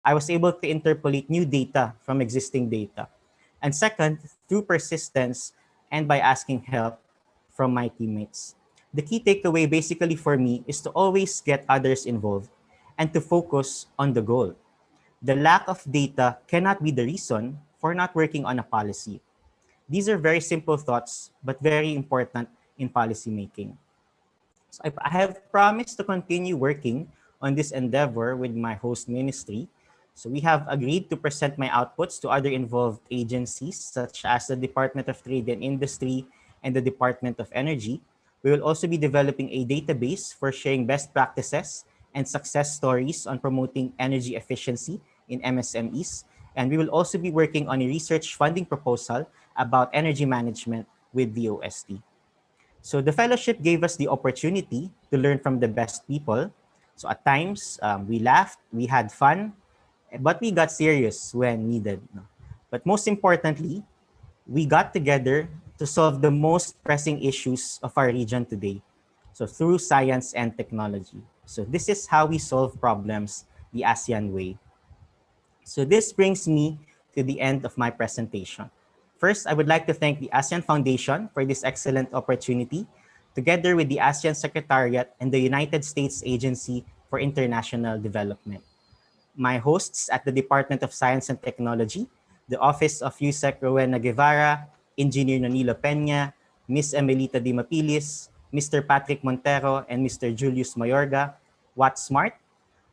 I was able to interpolate new data from existing data. And second, through persistence and by asking help from my teammates. The key takeaway basically for me is to always get others involved and to focus on the goal. The lack of data cannot be the reason for not working on a policy. These are very simple thoughts, but very important in policy making. So I have promised to continue working on this endeavor with my host ministry. So we have agreed to present my outputs to other involved agencies such as the Department of Trade and Industry and the Department of Energy. We will also be developing a database for sharing best practices and success stories on promoting energy efficiency in MSMEs. And we will also be working on a research funding proposal about energy management with DOST. So the fellowship gave us the opportunity to learn from the best people. So at times, we laughed, we had fun, but we got serious when needed. But most importantly, we got together to solve the most pressing issues of our region today. So through science and technology. So this is how we solve problems the ASEAN way. So this brings me to the end of my presentation. First, I would like to thank the ASEAN Foundation for this excellent opportunity, together with the ASEAN Secretariat and the United States Agency for International Development. My hosts at the Department of Science and Technology, the Office of USEC Rowena Guevara, Engineer Nonilo Peña, Ms. Emelita Di Mapilis, Mr. Patrick Montero, and Mr. Julius Mayorga, WattSmart,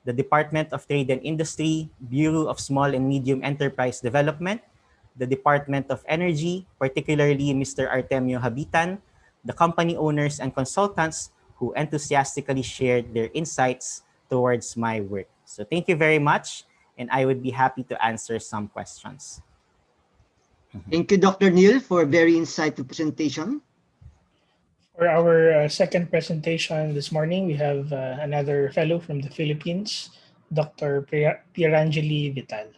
the Department of Trade and Industry, Bureau of Small and Medium Enterprise Development, the Department of Energy, particularly Mr. Artemio Habitan, the company owners and consultants who enthusiastically shared their insights towards my work. So thank you very much, and I would be happy to answer some questions. Thank you, Dr. Neil, for a very insightful presentation. For our second presentation this morning, we have another fellow from the Philippines, Dr. Angeli Vitale.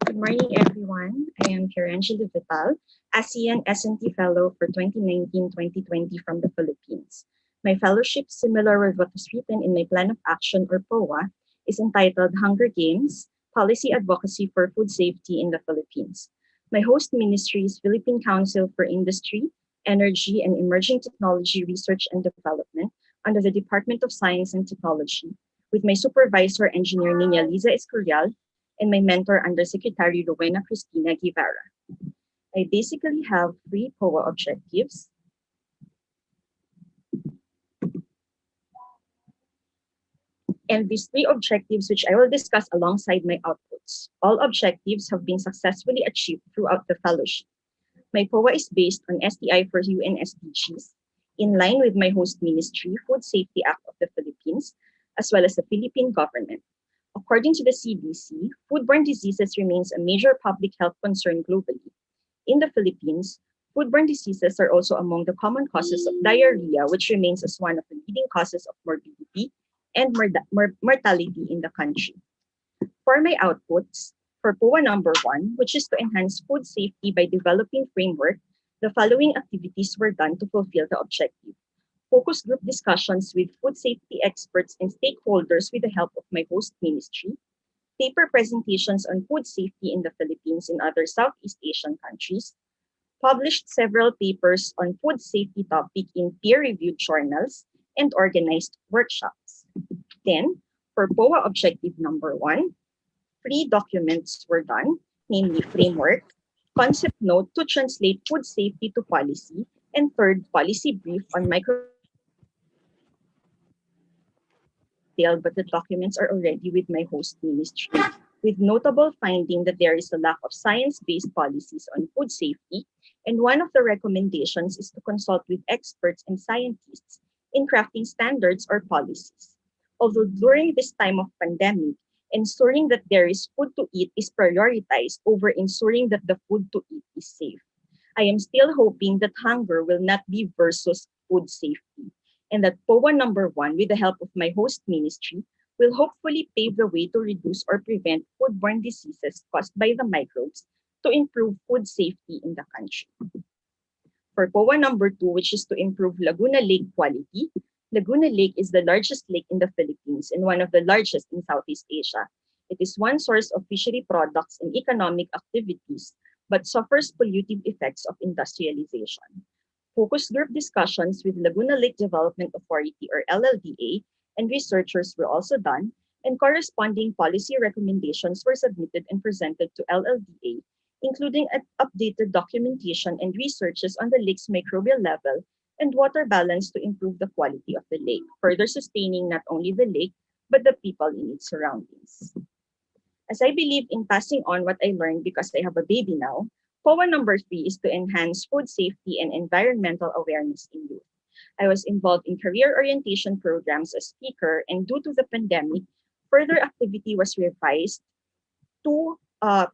Good morning, everyone. I am Angeli Vitale, Asean S&T Fellow for 2019-2020 from the Philippines. My fellowship, similar with what was written in my Plan of Action or POA, is entitled Hunger Games, Policy Advocacy for Food Safety in the Philippines. My host ministry is Philippine Council for Industry, Energy, and Emerging Technology Research and Development under the Department of Science and Technology, with my supervisor, Engineer Nina Liza Escorial, and my mentor, Undersecretary Rowena Cristina Guevara. I basically have 3 POA objectives. And these 3 objectives, which I will discuss alongside my outputs. All objectives have been successfully achieved throughout the fellowship. My POA is based on STI for UN SDGs, in line with my host ministry, Food Safety Act of the Philippines, as well as the Philippine government. According to the CDC, foodborne diseases remains a major public health concern globally. In the Philippines, foodborne diseases are also among the common causes of diarrhea, which remains as one of the leading causes of morbidity and mortality in the country. For my outputs, for POA number 1, which is to enhance food safety by developing framework, the following activities were done to fulfill the objective. Focus group discussions with food safety experts and stakeholders with the help of my host ministry, paper presentations on food safety in the Philippines and other Southeast Asian countries, published several papers on food safety topic in peer-reviewed journals, and organized workshops. Then, for POA objective number 1, 3 documents were done, namely framework, concept note to translate food safety to policy, and third, policy brief on micro but the documents are already with my host ministry, with notable finding that there is a lack of science-based policies on food safety, and one of the recommendations is to consult with experts and scientists in crafting standards or policies. Although during this time of pandemic, ensuring that there is food to eat is prioritized over ensuring that the food to eat is safe. I am still hoping that hunger will not be versus food safety, and that POA number 1, with the help of my host ministry, will hopefully pave the way to reduce or prevent foodborne diseases caused by the microbes to improve food safety in the country. For POA number 2, which is to improve Laguna Lake quality, Laguna Lake is the largest lake in the Philippines and one of the largest in Southeast Asia. It is one source of fishery products and economic activities, but suffers pollutive effects of industrialization. Focus group discussions with Laguna Lake Development Authority or LLDA and researchers were also done, and corresponding policy recommendations were submitted and presented to LLDA, including updated documentation and researches on the lake's microbial level and water balance to improve the quality of the lake, further sustaining not only the lake, but the people in its surroundings. As I believe in passing on what I learned because I have a baby now, POA number 3 is to enhance food safety and environmental awareness in youth. I was involved in career orientation programs as speaker, and due to the pandemic, further activity was revised to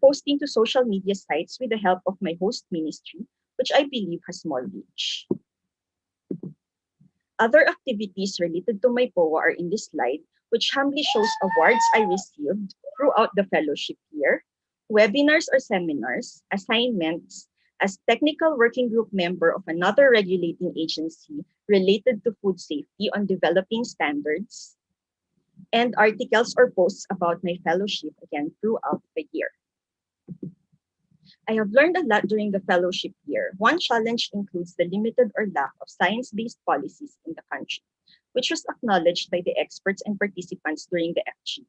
posting to social media sites with the help of my host ministry, which I believe has small reach. Other activities related to my POA are in this slide, which humbly shows awards I received throughout the fellowship year, webinars or seminars, assignments as technical working group member of another regulating agency related to food safety on developing standards, and articles or posts about my fellowship again throughout the year. I have learned a lot during the fellowship year. One challenge includes the limited or lack of science-based policies in the country, which was acknowledged by the experts and participants during the FGP.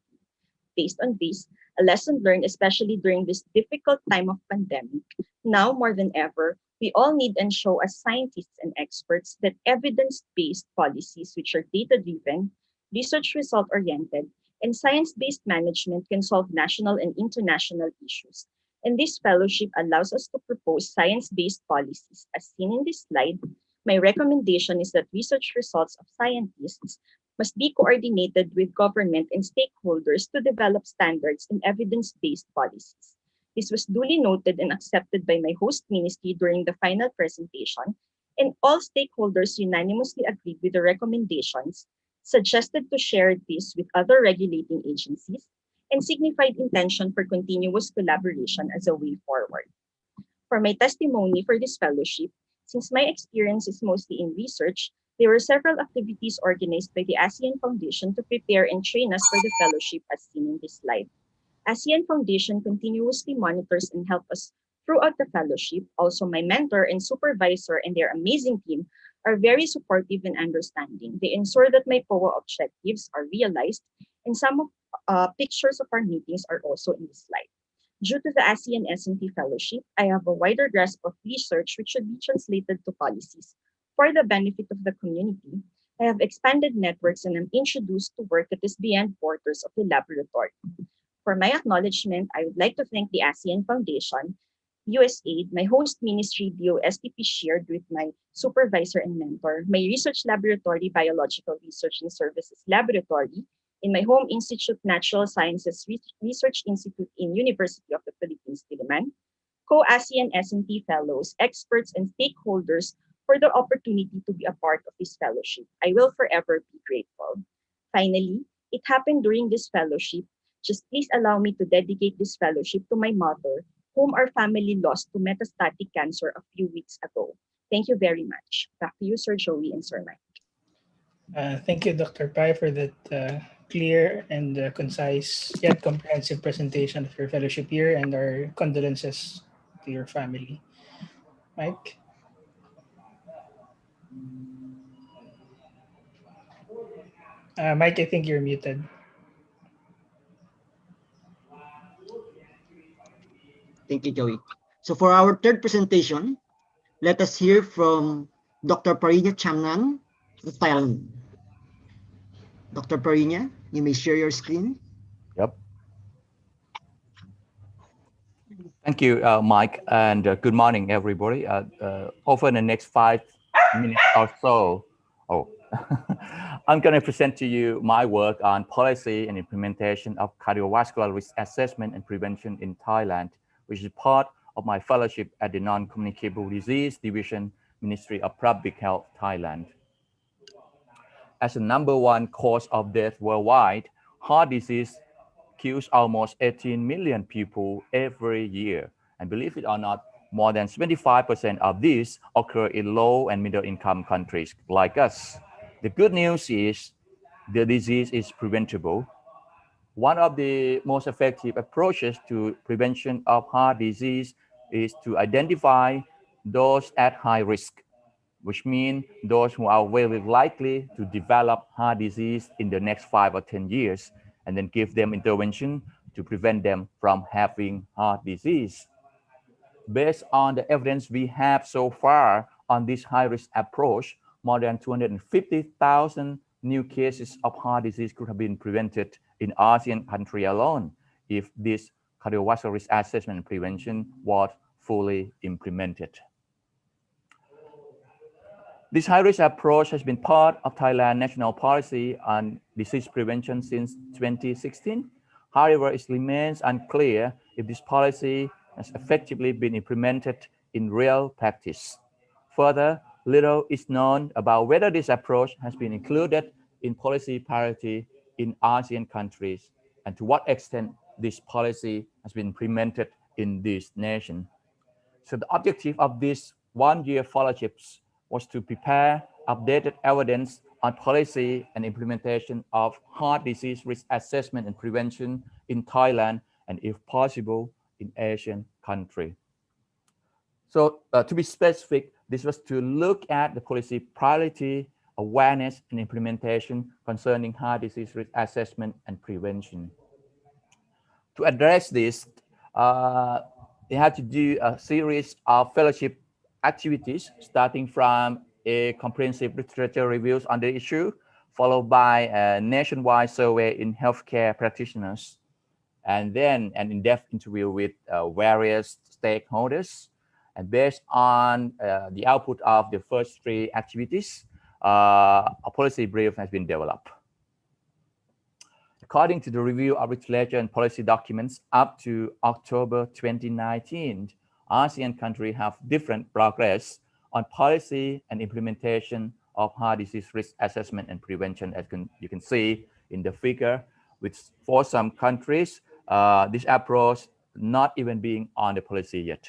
Based on this, a lesson learned, especially during this difficult time of pandemic, now more than ever, we all need and show as scientists and experts that evidence-based policies, which are data-driven, research result-oriented, and science-based management can solve national and international issues. And this fellowship allows us to propose science-based policies. As seen in this slide, my recommendation is that research results of scientists must be coordinated with government and stakeholders to develop standards and evidence-based policies. This was duly noted and accepted by my host ministry during the final presentation, and all stakeholders unanimously agreed with the recommendations, suggested to share this with other regulating agencies, and signified intention for continuous collaboration as a way forward. For my testimony for this fellowship, since my experience is mostly in research, there were several activities organized by the Asean Foundation to prepare and train us for the fellowship as seen in this slide. Asean Foundation continuously monitors and helps us throughout the fellowship. Also, my mentor and supervisor and their amazing team are very supportive and understanding. They ensure that my POA objectives are realized, and some of pictures of our meetings are also in this slide. Due to the ASEAN S&T Fellowship, I have a wider grasp of research which should be translated to policies. For the benefit of the community, I have expanded networks and am introduced to work that is beyond borders of the laboratory. For my acknowledgement, I would like to thank the ASEAN Foundation, USAID, my host ministry, DOSTP shared with my supervisor and mentor, my research laboratory, Biological Research and Services Laboratory, in my home institute, Natural Sciences Research Institute in University of the Philippines, Diliman, co-ASEAN S&T fellows, experts, and stakeholders for the opportunity to be a part of this fellowship. I will forever be grateful. Finally, it happened during this fellowship. Just please allow me to dedicate this fellowship to my mother, whom our family lost to metastatic cancer a few weeks ago. Thank you very much. Back to you, Sir Joey and Sir Mike. Thank you, Dr. Pai, for that clear and concise yet comprehensive presentation of your fellowship year, and our condolences to your family. Mike? Mike, I think you're muted. Thank you, Joey. So for our third presentation, let us hear from Dr. Parinya Chamnang of Thailand. Dr. Parinya, you may share your screen. Yep. Thank you, Mike, and good morning, everybody. Over the next 5 minutes or so, I'm going to present to you my work on policy and implementation of cardiovascular risk assessment and prevention in Thailand, which is part of my fellowship at the Non-Communicable Disease Division, Ministry of Public Health, Thailand. As the #1 cause of death worldwide, heart disease kills almost 18 million people every year. And believe it or not, more than 75% of these occur in low and middle income countries like us. The good news is the disease is preventable. One of the most effective approaches to prevention of heart disease is to identify those at high risk, which means those who are very likely to develop heart disease in the next 5 or 10 years, and then give them intervention to prevent them from having heart disease. Based on the evidence we have so far on this high-risk approach, more than 250,000 new cases of heart disease could have been prevented in ASEAN country alone if this cardiovascular risk assessment and prevention was fully implemented. This high-risk approach has been part of Thailand's national policy on disease prevention since 2016. However, it remains unclear if this policy has effectively been implemented in real practice. Further, little is known about whether this approach has been included in policy priority in ASEAN countries and to what extent this policy has been implemented in this nation. So the objective of these one-year fellowships was to prepare updated evidence on policy and implementation of heart disease risk assessment and prevention in Thailand and, if possible, in Asian countries. So to be specific, this was to look at the policy priority, awareness, and implementation concerning heart disease risk assessment and prevention. To address this, they had to do a series of fellowship activities, starting from a comprehensive literature reviews on the issue, followed by a nationwide survey in healthcare practitioners, and then an in-depth interview with various stakeholders. And based on the output of the first 3 activities, a policy brief has been developed. According to the review of literature and policy documents up to October 2019, ASEAN countries have different progress on policy and implementation of heart disease risk assessment and prevention, as you can see in the figure, which for some countries, this approach not even being on the policy yet.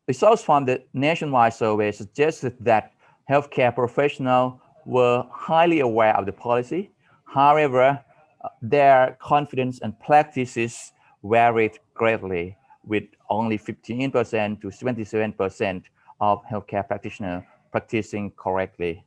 Results from the nationwide survey suggested that healthcare professionals were highly aware of the policy. However, their confidence and practices varied greatly, with only 15% to 27% of healthcare practitioners practicing correctly.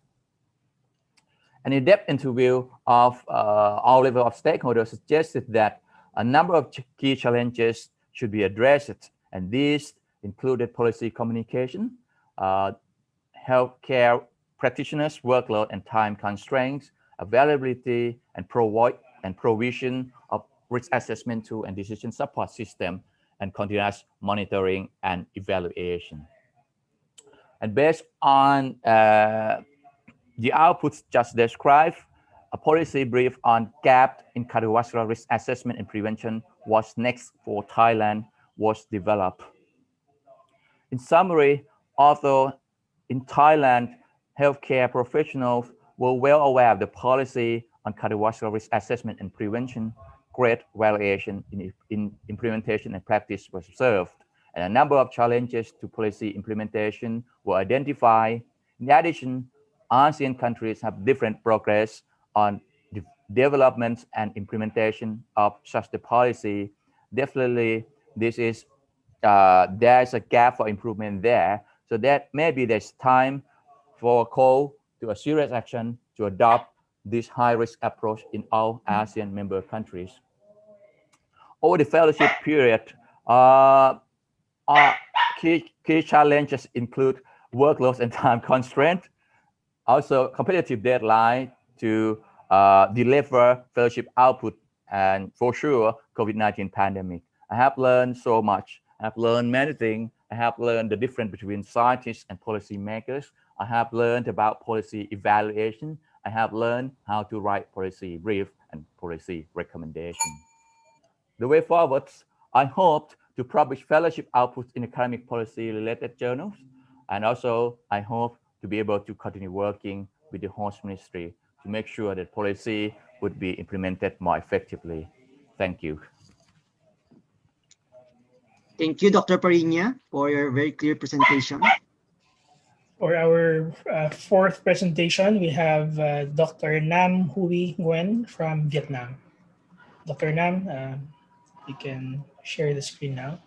An in-depth interview of all levels of stakeholders suggested that a number of key challenges should be addressed, and these included policy communication, healthcare practitioners' workload and time constraints, availability and provision of risk assessment tool and decision support system, and continuous monitoring and evaluation. And based on the outputs just described, a policy brief on gap in cardiovascular risk assessment and prevention was next for Thailand was developed. In summary, although in Thailand, healthcare professionals were well aware of the policy on cardiovascular risk assessment and prevention, great variation in implementation and practice was observed, and a number of challenges to policy implementation were identified. In addition, ASEAN countries have different progress on the development and implementation of such the policy. Definitely, this is there's a gap for improvement there. So that maybe there's time for a call to a serious action to adopt this high-risk approach in all ASEAN member countries. Over the fellowship period, key challenges include workloads and time constraint, also competitive deadline to deliver fellowship output, and for sure, COVID-19 pandemic. I have learned so much. I have learned many things. I have learned the difference between scientists and policymakers. I have learned about policy evaluation. I have learned how to write policy brief and policy recommendation. The way forward, I hope to publish fellowship outputs in academic policy related journals. And also, I hope to be able to continue working with the host ministry to make sure that policy would be implemented more effectively. Thank you. Thank you, Dr. Parinya, for your very clear presentation. For our fourth presentation, we have Dr. Nam Huy Nguyen from Vietnam. Dr. Nam, you can share the screen now.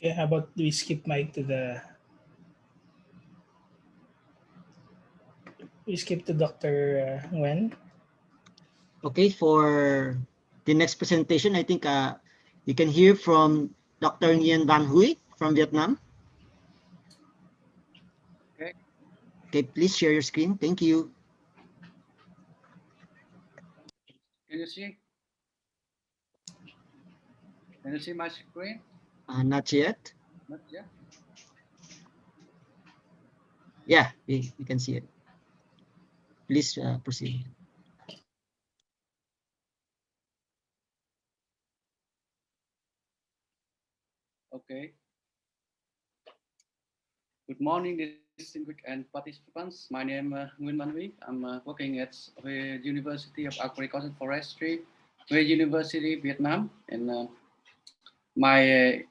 Okay, how about we skip Mike to the... We skip to Dr. Nguyen. Okay, for the next presentation, I think you can hear from Dr. Nguyen Van Huy from Vietnam. Okay. Okay, please share your screen. Thank you. Can you see? Can you see my screen? Not yet. Not yet. Yeah, we can see it. Please proceed. Okay. Good morning, distinguished and participants. My name is Nguyen Van Huy. I'm working at the University of Agriculture and Forestry, the University Vietnam, and my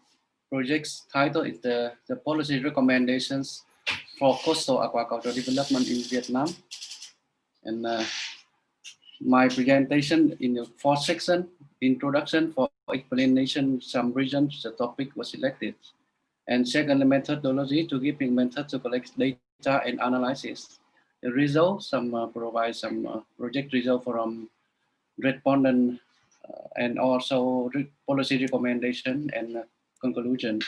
project's title is the policy recommendations for coastal aquaculture development in Vietnam. And my presentation in the fourth section, introduction for explanation some reasons the topic was selected. And second, the methodology to giving method to collect data and analysis. The result, provide some project result from respondent and also policy recommendation and conclusion.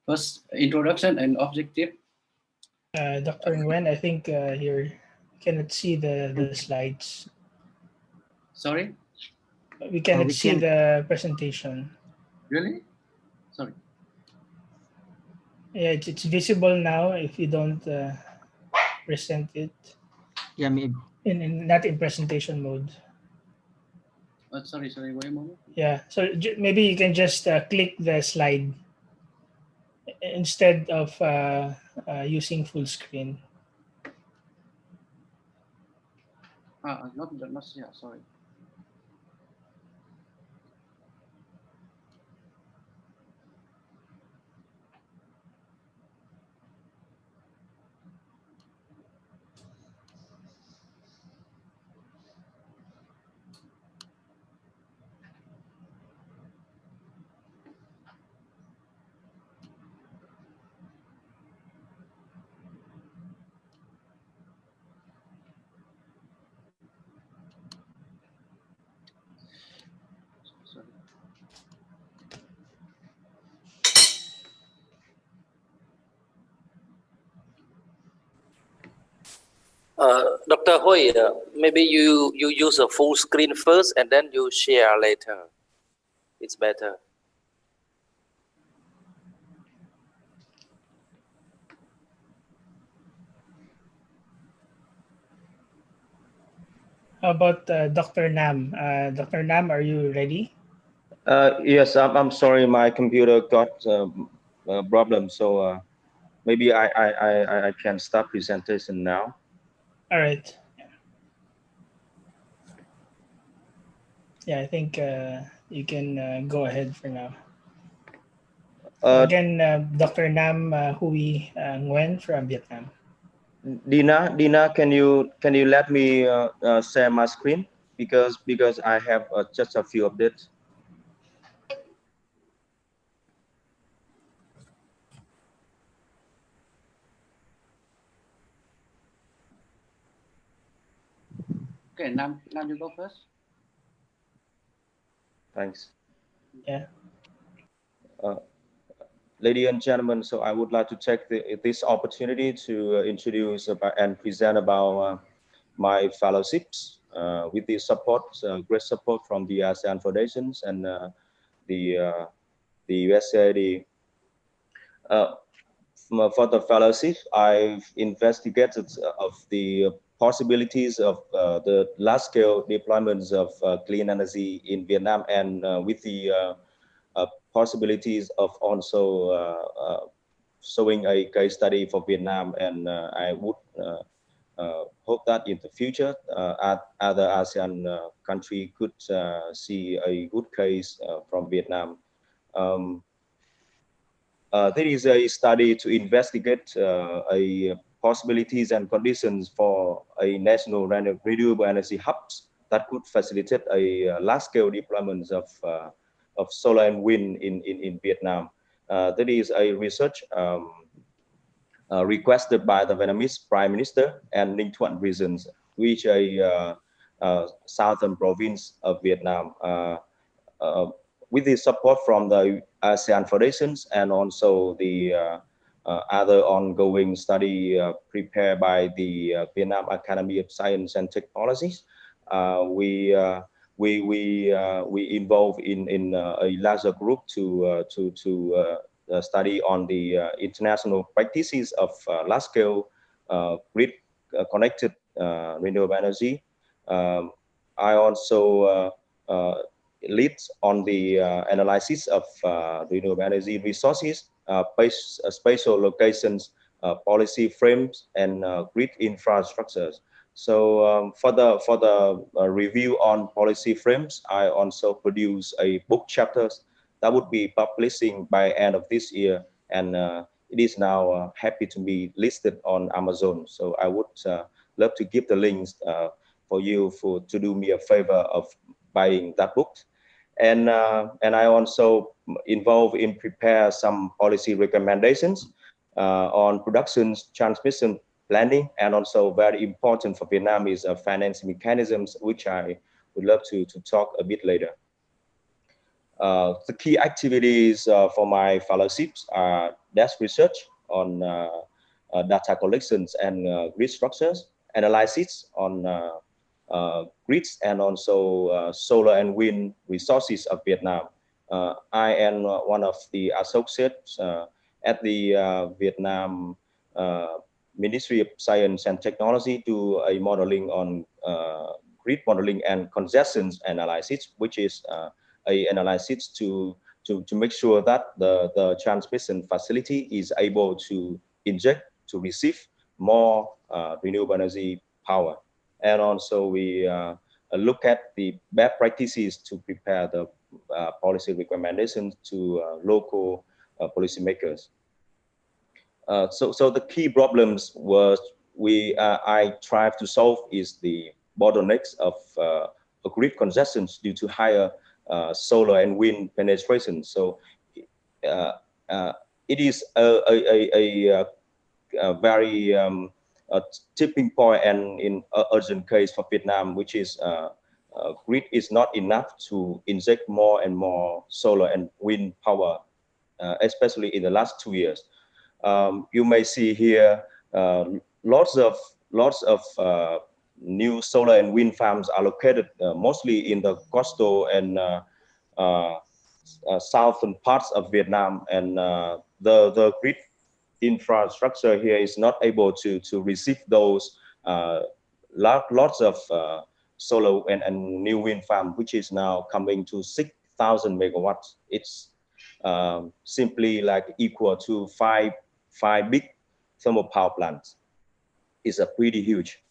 First, introduction and objective. Dr. Nguyen, I think you cannot see the slides. Sorry? We cannot we see can- the presentation. Really? Sorry. Yeah, it's visible now if you don't present it Yeah, maybe. not in presentation mode. Sorry, wait a moment. Yeah, so maybe you can just click the slide instead of using full screen. Not yeah, sorry. Sorry. Dr. Hui, maybe you use a full screen first and then you share later. It's better. How about Dr. Nam? Dr. Nam, are you ready? Yes, I'm sorry, my computer got a problem, so maybe I can start presentation now. All right. Yeah, I think you can go ahead for now. So again, Dr. Nam Hui Nguyen from Vietnam. Dina, can you let me share my screen because I have just a few updates. Okay, Nam, you go first. Thanks. Yeah. Ladies and gentlemen, so I would like to take this opportunity to introduce and present about my fellowships with the support, great support from the ASEAN Foundations and the USAID. For the fellowship, I've investigated of the possibilities of the large-scale deployments of clean energy in Vietnam, and with the possibilities of also showing a case study for Vietnam. And I would hope that in the future, other ASEAN country could see a good case from Vietnam. There is a study to investigate possibilities and conditions for a national renewable energy hubs that could facilitate a large-scale deployment of solar and wind in Vietnam. There is a research requested by the Vietnamese Prime Minister and Ninh Thuận regions, which a southern province of Vietnam. With the support from the ASEAN Foundations and also the other ongoing study prepared by the Vietnam Academy of Science and Technologies, we involved in a larger group to study on the international practices of large-scale grid connected renewable energy. I also leads on the analysis of renewable energy resources, spatial locations, policy frames, and grid infrastructures. So for the review on policy frames, I also produce a book chapters that would be publishing by end of this year, and it is now happy to be listed on Amazon. So I would love to give the links for you to do me a favor of buying that book. And I also involved in prepare some policy recommendations on productions, transmission planning, and also very important for Vietnam is financing mechanisms, which I would love to talk a bit later. The key activities for my fellowships are desk research on data collections and grid structures, analysis on grids, and also solar and wind resources of Vietnam. I am one of the associates at the Vietnam Ministry of Science and Technology, do a modeling on grid modeling and congestion analysis, which is a analysis to make sure that the transmission facility is able to inject, to receive more renewable energy power. And also we look at the best practices to prepare the policy recommendations to local policymakers. So the key problems was I tried to solve is the bottlenecks of grid congestions due to higher solar and wind penetration. So it is a very tipping point and in urgent case for Vietnam, which is grid is not enough to inject more and more solar and wind power, especially in the last 2 years. You may see here lots of new solar and wind farms are located mostly in the coastal and southern parts of Vietnam, and the grid infrastructure here is not able to receive those lots of solar and new wind farm, which is now coming to 6,000 megawatts. It's simply like equal to five big thermal power plants. It's a pretty huge.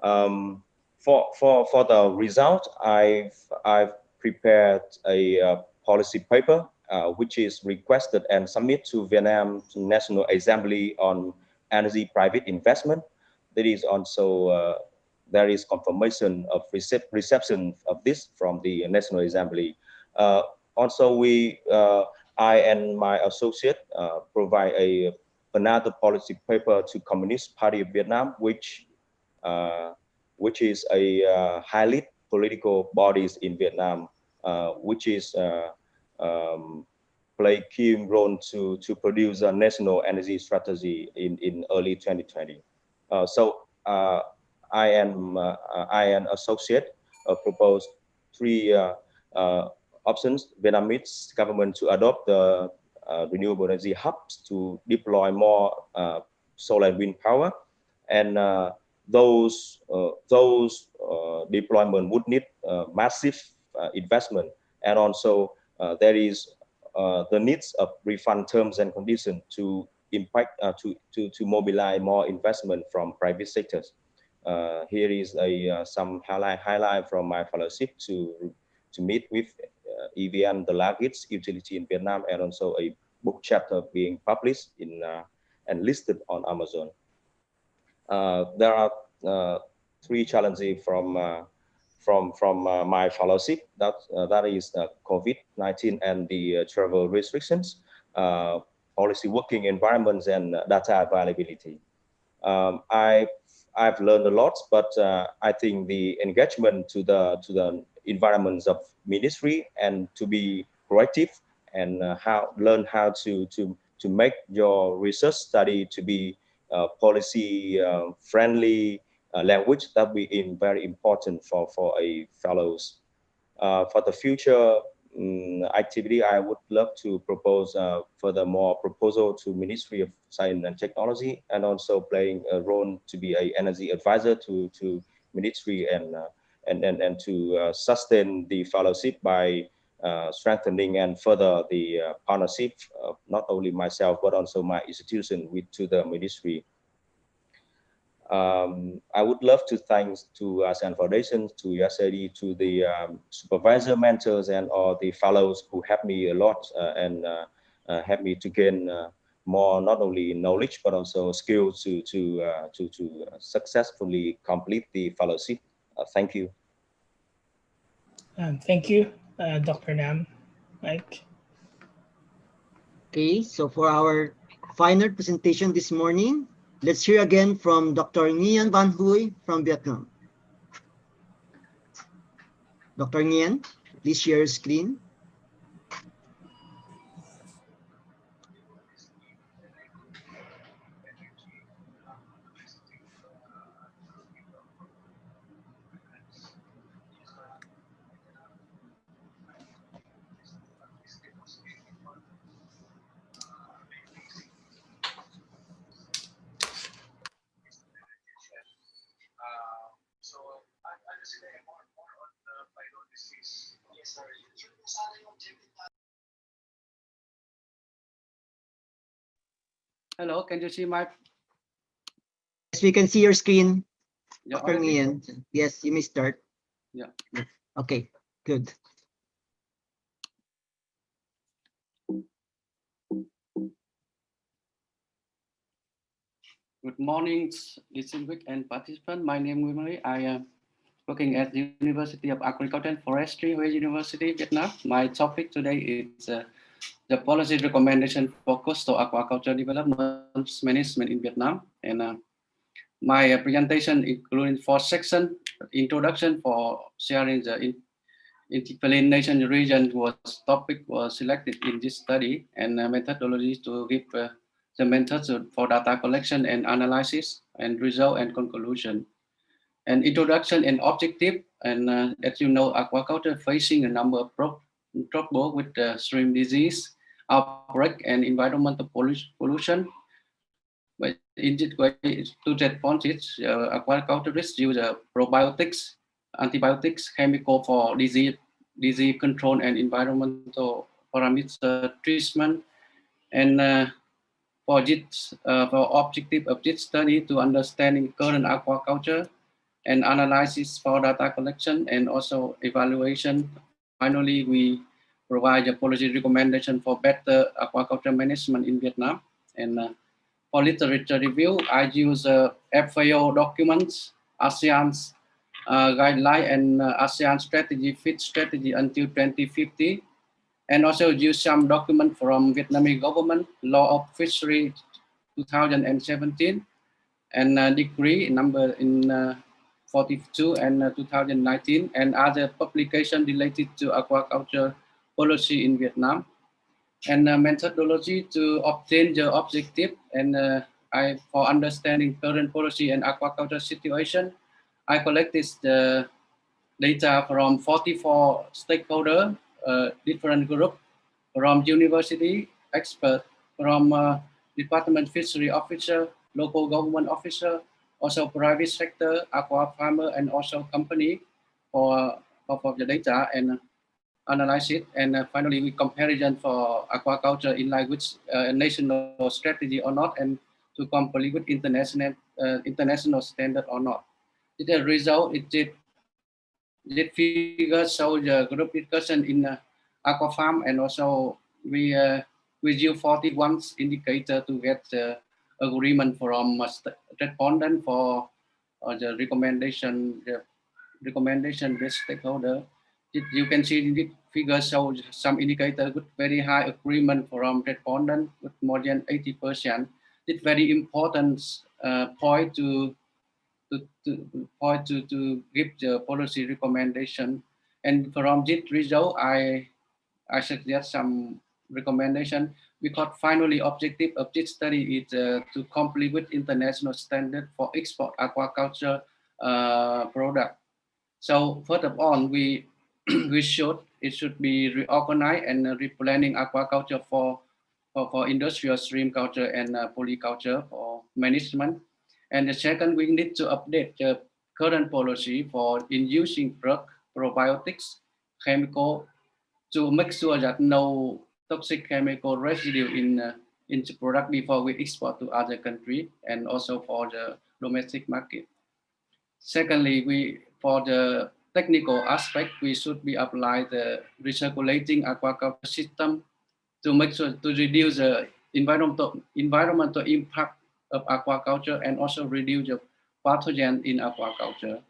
For the result, I've prepared a policy paper which is requested and submitted to Vietnam National Assembly on energy private investment. There is also there is confirmation of reception of this from the National Assembly. Also, I and my associate provide another policy paper to Communist Party of Vietnam, which is a highly political bodies in Vietnam, which is play key role to produce a national energy strategy in early 2020. I and associate proposed three options. Vietnamese government to adopt the renewable energy hubs to deploy more solar and wind power, and those deployment would need massive investment, and also there is the needs of refund terms and conditions to impact to mobilize more investment from private sectors. Here is some highlight from my fellowship to meet with EVN, the largest utility in Vietnam, and also a book chapter being published in and listed on Amazon. There are three challenges from my fellowship. That is COVID-19 and the travel restrictions, policy working environments, and data availability. I've learned a lot, but I think the engagement to the environments of ministry and to be proactive and learn how to make your research study to be policy friendly language, that be very important for a fellows. For the future activity, I would love to propose furthermore proposal to Ministry of Science and Technology, and also playing a role to be an energy advisor to Ministry and to sustain the fellowship by strengthening and further the partnership of not only myself but also my institution to the Ministry. I would love to thank to ASEAN Foundation, to USAID, to the supervisor, mentors, and all the fellows who helped me a lot and helped me to gain more not only knowledge but also skills to successfully complete the fellowship. Thank you. Thank you, Dr. Nam. Mike. Okay, so for our final presentation this morning, let's hear again from Dr. Nguyen Van Huy from Vietnam. Dr. Nguyen, please share your screen. Hello, can you see my? Yes, we can see your screen, Yeah, Dr. Nguyen. Yes, you may start. Yeah. Okay, good. Good morning, distinguished and participants. My name is Nguyen. I am working at the University of Agriculture and Forestry, Hue University, Vietnam. My topic today is the policy recommendation for coastal aquaculture development management in Vietnam. And my presentation includes 4 sections. Introduction for sharing the interpollination region was selected in this study, and methodology to give the methods for data collection and analysis, and result and conclusion. And introduction and objective, and as you know, aquaculture facing a number of trouble with stream disease, outbreak, and environmental pollution. But in this way, to that point, aquaculturists use probiotics antibiotics, chemical for disease control and environmental parameter treatment, and for objective of this study to understanding current aquaculture and analysis for data collection and also evaluation. Finally, we provide a policy recommendation for better aquaculture management in Vietnam. And for literature review, I use FAO documents, ASEAN's guideline, and ASEAN strategy, fit strategy until 2050, and also use some document from Vietnamese government, law of fishery 2017, and decree number in 42 and 2019, and other publication related to aquaculture policy in Vietnam, and methodology to obtain the objective. And for understanding current policy and aquaculture situation, I collected the data from 44 stakeholders, different groups, from university expert, from department fishery officer, local government officer, also private sector, aqua farmer, and also company for the data and analyze it. And finally, we comparison for aquaculture in line with national strategy or not, and to complete with international standard or not. The result is this figure shows the group discussion in aqua farm, and also we use 41 indicator to get the agreement from respondent for the recommendation with stakeholder. You can see this figure shows some indicator with very high agreement from respondent with more than 80%. It's very important point to give the policy recommendation. And from this result, I suggest some recommendation, because finally objective of this study is to complete with international standard for export aquaculture product. So first of all, it should be reorganized and replanning aquaculture for industrial stream culture and polyculture for management. And the second, we need to update the current policy for using drug, probiotics, chemical, to make sure that no toxic chemical residue in the product before we export to other country, and also for the domestic market. Secondly, for the technical aspect, we should be apply the recirculating aquaculture system to make sure to reduce the environmental impact of aquaculture, and also reduce the pathogen in aquaculture.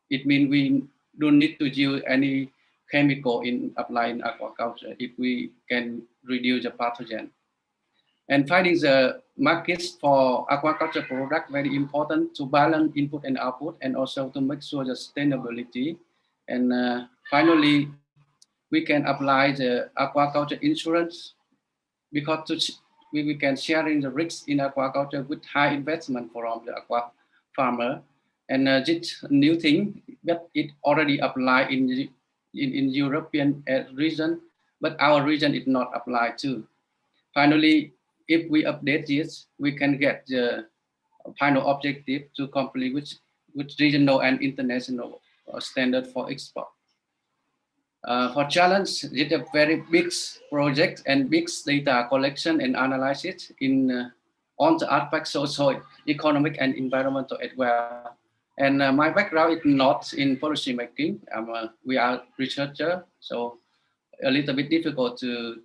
It means we don't need to use any chemical in applying aquaculture if we can reduce the pathogen. And finding the markets for aquaculture product very important to balance input and output, and also to make sure the sustainability. And finally, we can apply the aquaculture insurance, because we can sharing the risks in aquaculture with high investment from the aqua farmer. And this new thing that it already applied in European region, but our region is not applied to. Finally, if we update this, we can get the final objective to complete with regional and international standard for export. For challenge, it's a very big project and big data collection and analysis in on the aspect social, economic, and environmental as well. And my background is not in policy making. We are researcher, so a little bit difficult to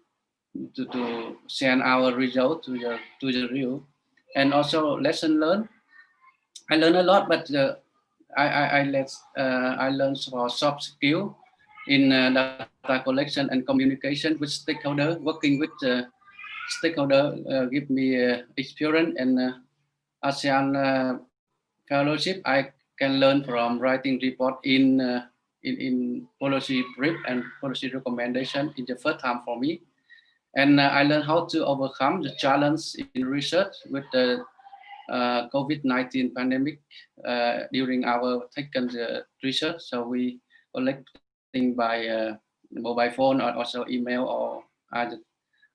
send our result to the real. And also lesson learned. I learned a lot, but I learned for soft skill in data collection and communication with stakeholder. Working with stakeholder give me experience, and ASEAN fellowship. I can learn from writing report in policy brief and policy recommendation in the first time for me. And I learned how to overcome the challenge in research with the COVID-19 pandemic during our taken research. So we collecting by mobile phone, or also email, or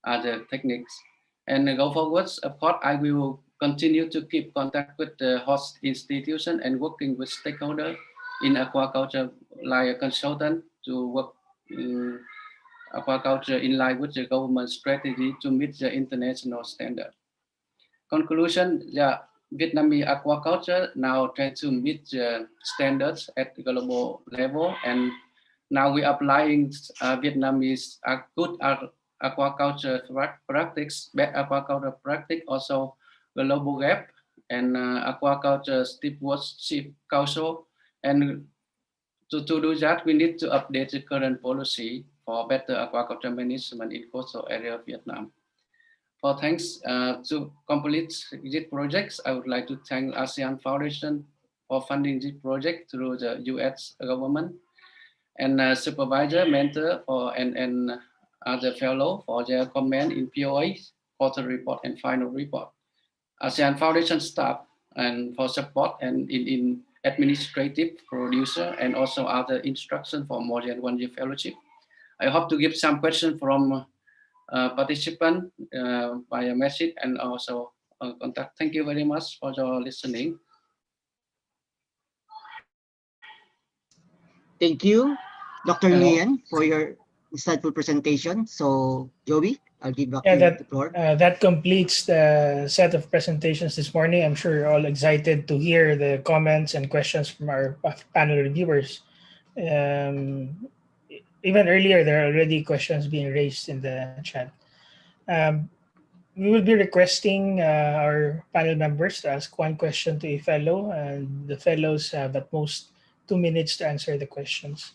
other techniques. And go forwards, of course, I will continue to keep contact with the host institution and working with stakeholders in aquaculture like a consultant to work in aquaculture in line with the government strategy to meet the international standard. Conclusion, yeah, Vietnamese aquaculture now trying to meet the standards at the global level, and now we applying Vietnamese good aquaculture practice, bad aquaculture practice, also global gap, and aquaculture stewardship council. And to do that, we need to update the current policy for better aquaculture management in coastal area of Vietnam. For thanks to complete these projects, I would like to thank ASEAN Foundation for funding this project through the US government, and supervisor, mentor, and other fellow for their comment in POA, quarter report, and final report. ASEAN Foundation staff and for support and in administrative producer and also other instruction for more than 1 year fellowship. I hope to give some questions from participant via message and also contact. Thank you very much for your listening. Thank you, Dr. Nguyen, for your insightful presentation. So, Joey, I'll give back the floor. That completes the set of presentations this morning. I'm sure you're all excited to hear the comments and questions from our panel reviewers. Even earlier, there are already questions being raised in the chat. We will be requesting our panel members to ask one question to a fellow, and the fellows have at most 2 minutes to answer the questions.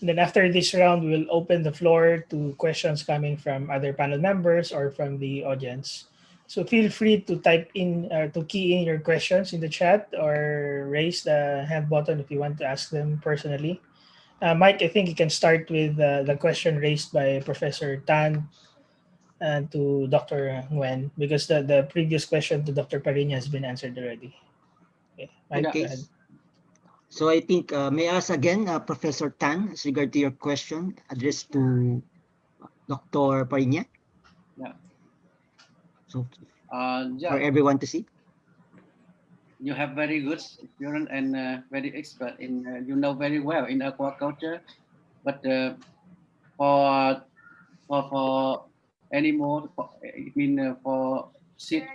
And then after this round, we will open the floor to questions coming from other panel members or from the audience. So feel free to type in, to key in your questions in the chat or raise the hand button if you want to ask them personally. Mike, I think you can start with the question raised by Professor Tan to Dr. Nguyen, because the previous question to Dr. Pariña has been answered already. Okay, Mike, go ahead. So I think, may I ask again, Professor Tan, as regard to your question addressed to Dr. Pariña? Yeah. So yeah. for everyone to see. You have very good experience and very expert in, you know very well in aquaculture, but for animal, I mean for stream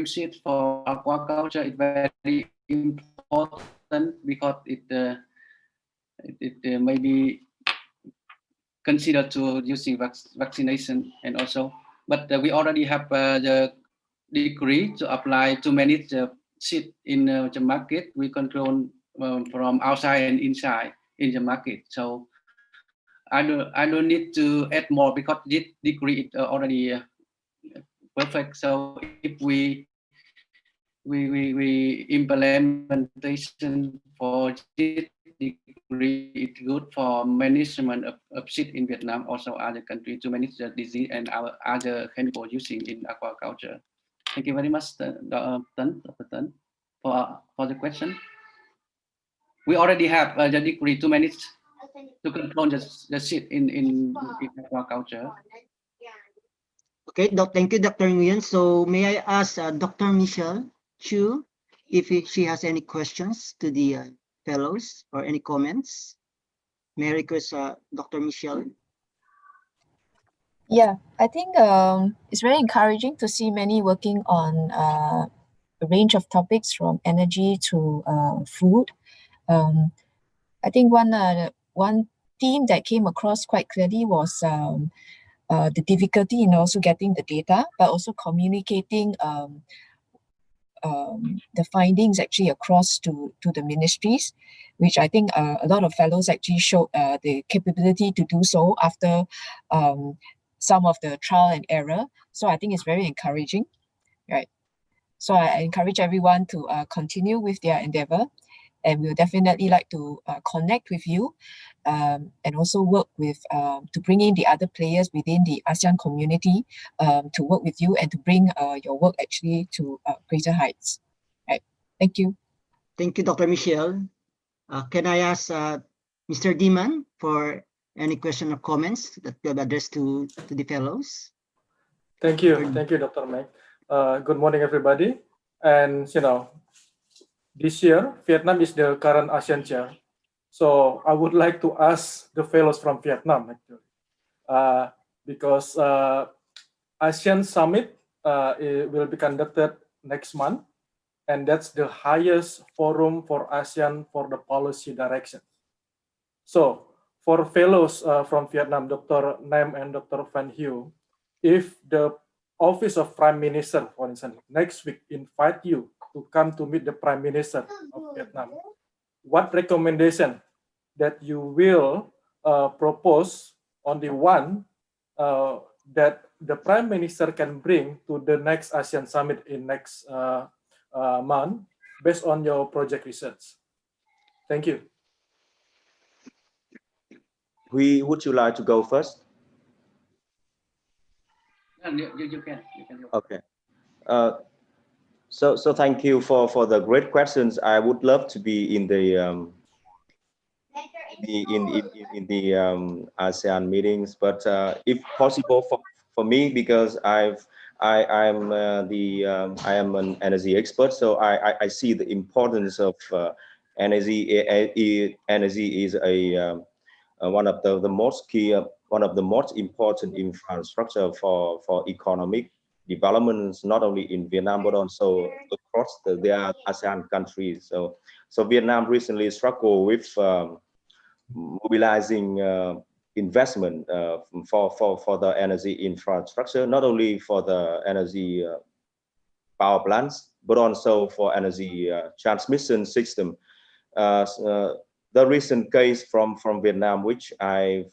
seed for aquaculture, it's very important because it may be considered to using vaccination and also, but we already have the degree to apply to manage the seed in the market. We control from outside and inside in the market. So I don't need to add more because this degree is already perfect. So if we implementation for this degree, it's good for management of seed in Vietnam, also other countries to manage the disease and our other chemical using in aquaculture. Thank you very much, Dr. Tan, for the question. We already have the degree to manage, to control the seed in aquaculture. Okay, thank you, Dr. Nguyen. So may I ask Dr. Michelle Chu if she has any questions to the fellows or any comments? May I request Dr. Michelle? Yeah, I think it's very encouraging to see many working on a range of topics from energy to food. I think one theme that came across quite clearly was the difficulty in also getting the data, but also communicating the findings actually across to the ministries, which I think a lot of fellows actually showed the capability to do so after some of the trial and error. So I think it's very encouraging, right? So I encourage everyone to continue with their endeavor, and we'll definitely like to connect with you and also work with to bring in the other players within the ASEAN community to work with you and to bring your work actually to greater heights. Right. Thank you. Thank you, Dr. Michelle. Can I ask Mr. Diman for any question or comments that you have addressed to the fellows? Thank you. Thank you, Dr. Mike. Good morning, everybody. And, this year, Vietnam is the current ASEAN chair. So I would like to ask the fellows from Vietnam, actually, because ASEAN Summit will be conducted next month, and that's the highest forum for ASEAN for the policy direction. So for fellows from Vietnam, Dr. Nam and Dr. Van Hue, if the Office of Prime Minister, for instance, next week invite you to come to meet the Prime Minister of Vietnam, what recommendation that you will propose on the one that the Prime Minister can bring to the next ASEAN Summit in next month based on your project research? Thank you. Would you like to go first? You can go. Okay. So thank you for the great questions. I would love to be in the ASEAN meetings, but if possible for me, because I am an energy expert, so I see the importance of energy. Energy is one of the most key, one of the most important infrastructure for economic developments, not only in Vietnam but also across the ASEAN countries. So Vietnam recently struggled with mobilizing investment for the energy infrastructure, not only for the energy power plants, but also for energy transmission system. The recent case from Vietnam, which I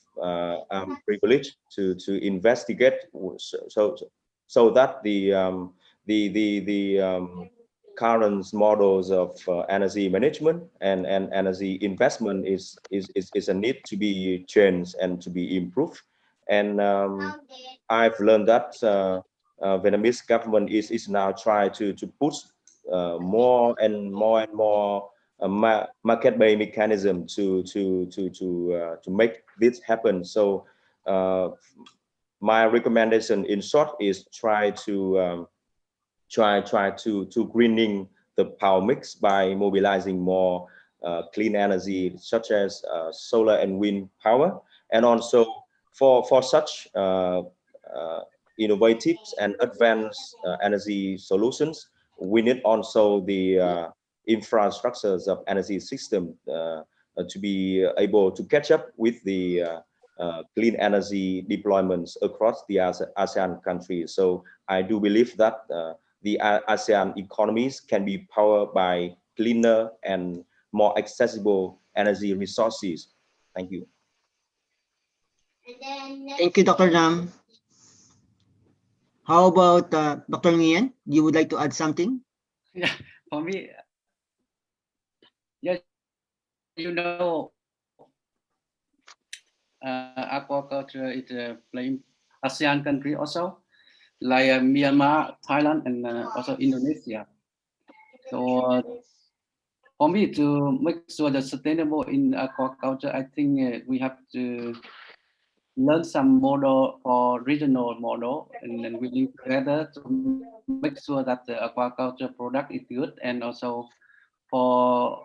am privileged to investigate, so that the current models of energy management and energy investment is a need to be changed and to be improved. And I've learned that Vietnamese government is now trying to push more and more market-based mechanism to make this happen. So my recommendation in short is try to greening the power mix by mobilizing more clean energy, such as solar and wind power, and also for such innovative and advanced energy solutions, we need also the infrastructures of energy system to be able to catch up with the clean energy deployments across the ASEAN countries. So I do believe that the ASEAN economies can be powered by cleaner and more accessible energy resources. Thank you. Thank you, Dr. Nam. How about Dr. Nguyen? You would like to add something? Yeah, for me, yeah, you know, aquaculture is playing ASEAN country also, like Myanmar, Thailand, and also Indonesia. So for me to make sure that sustainable in aquaculture, I think we have to learn some model or regional model, and then we link together to make sure that the aquaculture product is good, and also for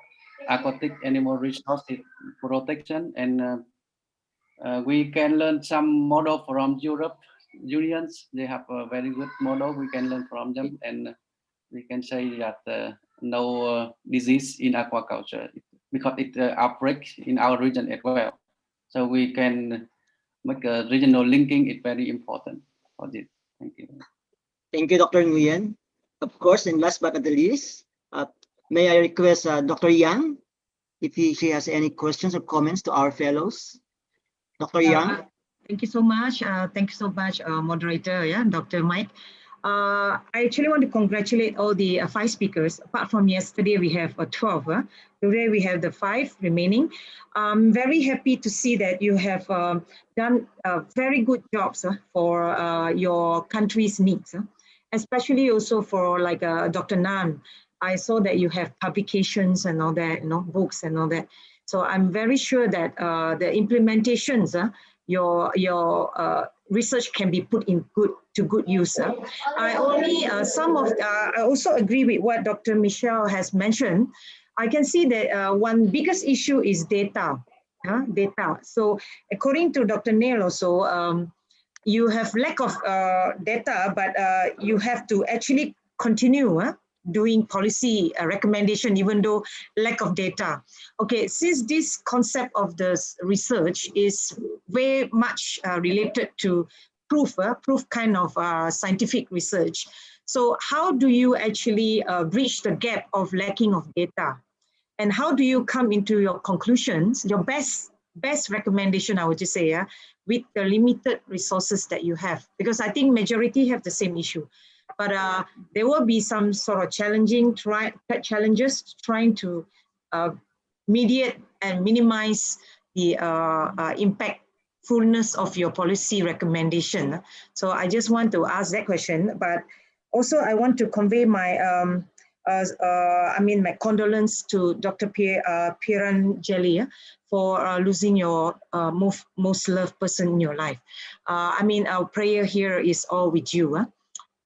aquatic animal resources protection. And we can learn some model from Europe unions. They have a very good model. We can learn from them, and we can say that no disease in aquaculture because it outbreak in our region as well. So we can make a regional linking. It's very important for this. Thank you. Thank you, Dr. Nguyen. Of course, and last but not the least, may I request Dr. Yang, if she has any questions or comments to our fellows. Dr. Yang. Thank you so much. Thank you so much, moderator, Dr. Mike. I actually want to congratulate all the 5 speakers. Apart from yesterday, we have 12. Today, we have the 5 remaining. I'm very happy to see that you have done very good jobs for your country's needs, especially also for like Dr. Nam. I saw that you have publications and all that, books and all that. So I'm very sure that the implementations, your research can be put in good use. I also agree with what Dr. Michelle has mentioned. I can see that one biggest issue is data. Data. So according to Dr. Neil also, you have lack of data, but you have to actually continue doing policy recommendation even though lack of data. Okay, since this concept of the research is very much related to proof kind of scientific research. So how do you actually bridge the gap of lacking of data? And how do you come into your conclusions, your best recommendation, I would just say, with the limited resources that you have? Because I think majority have the same issue. But there will be some sort of challenges trying to mediate and minimize the impactfulness of your policy recommendation. So I just want to ask that question. But also I want to convey my my condolence to Dr. Angeli for losing your most loved person in your life. Our prayer here is all with you.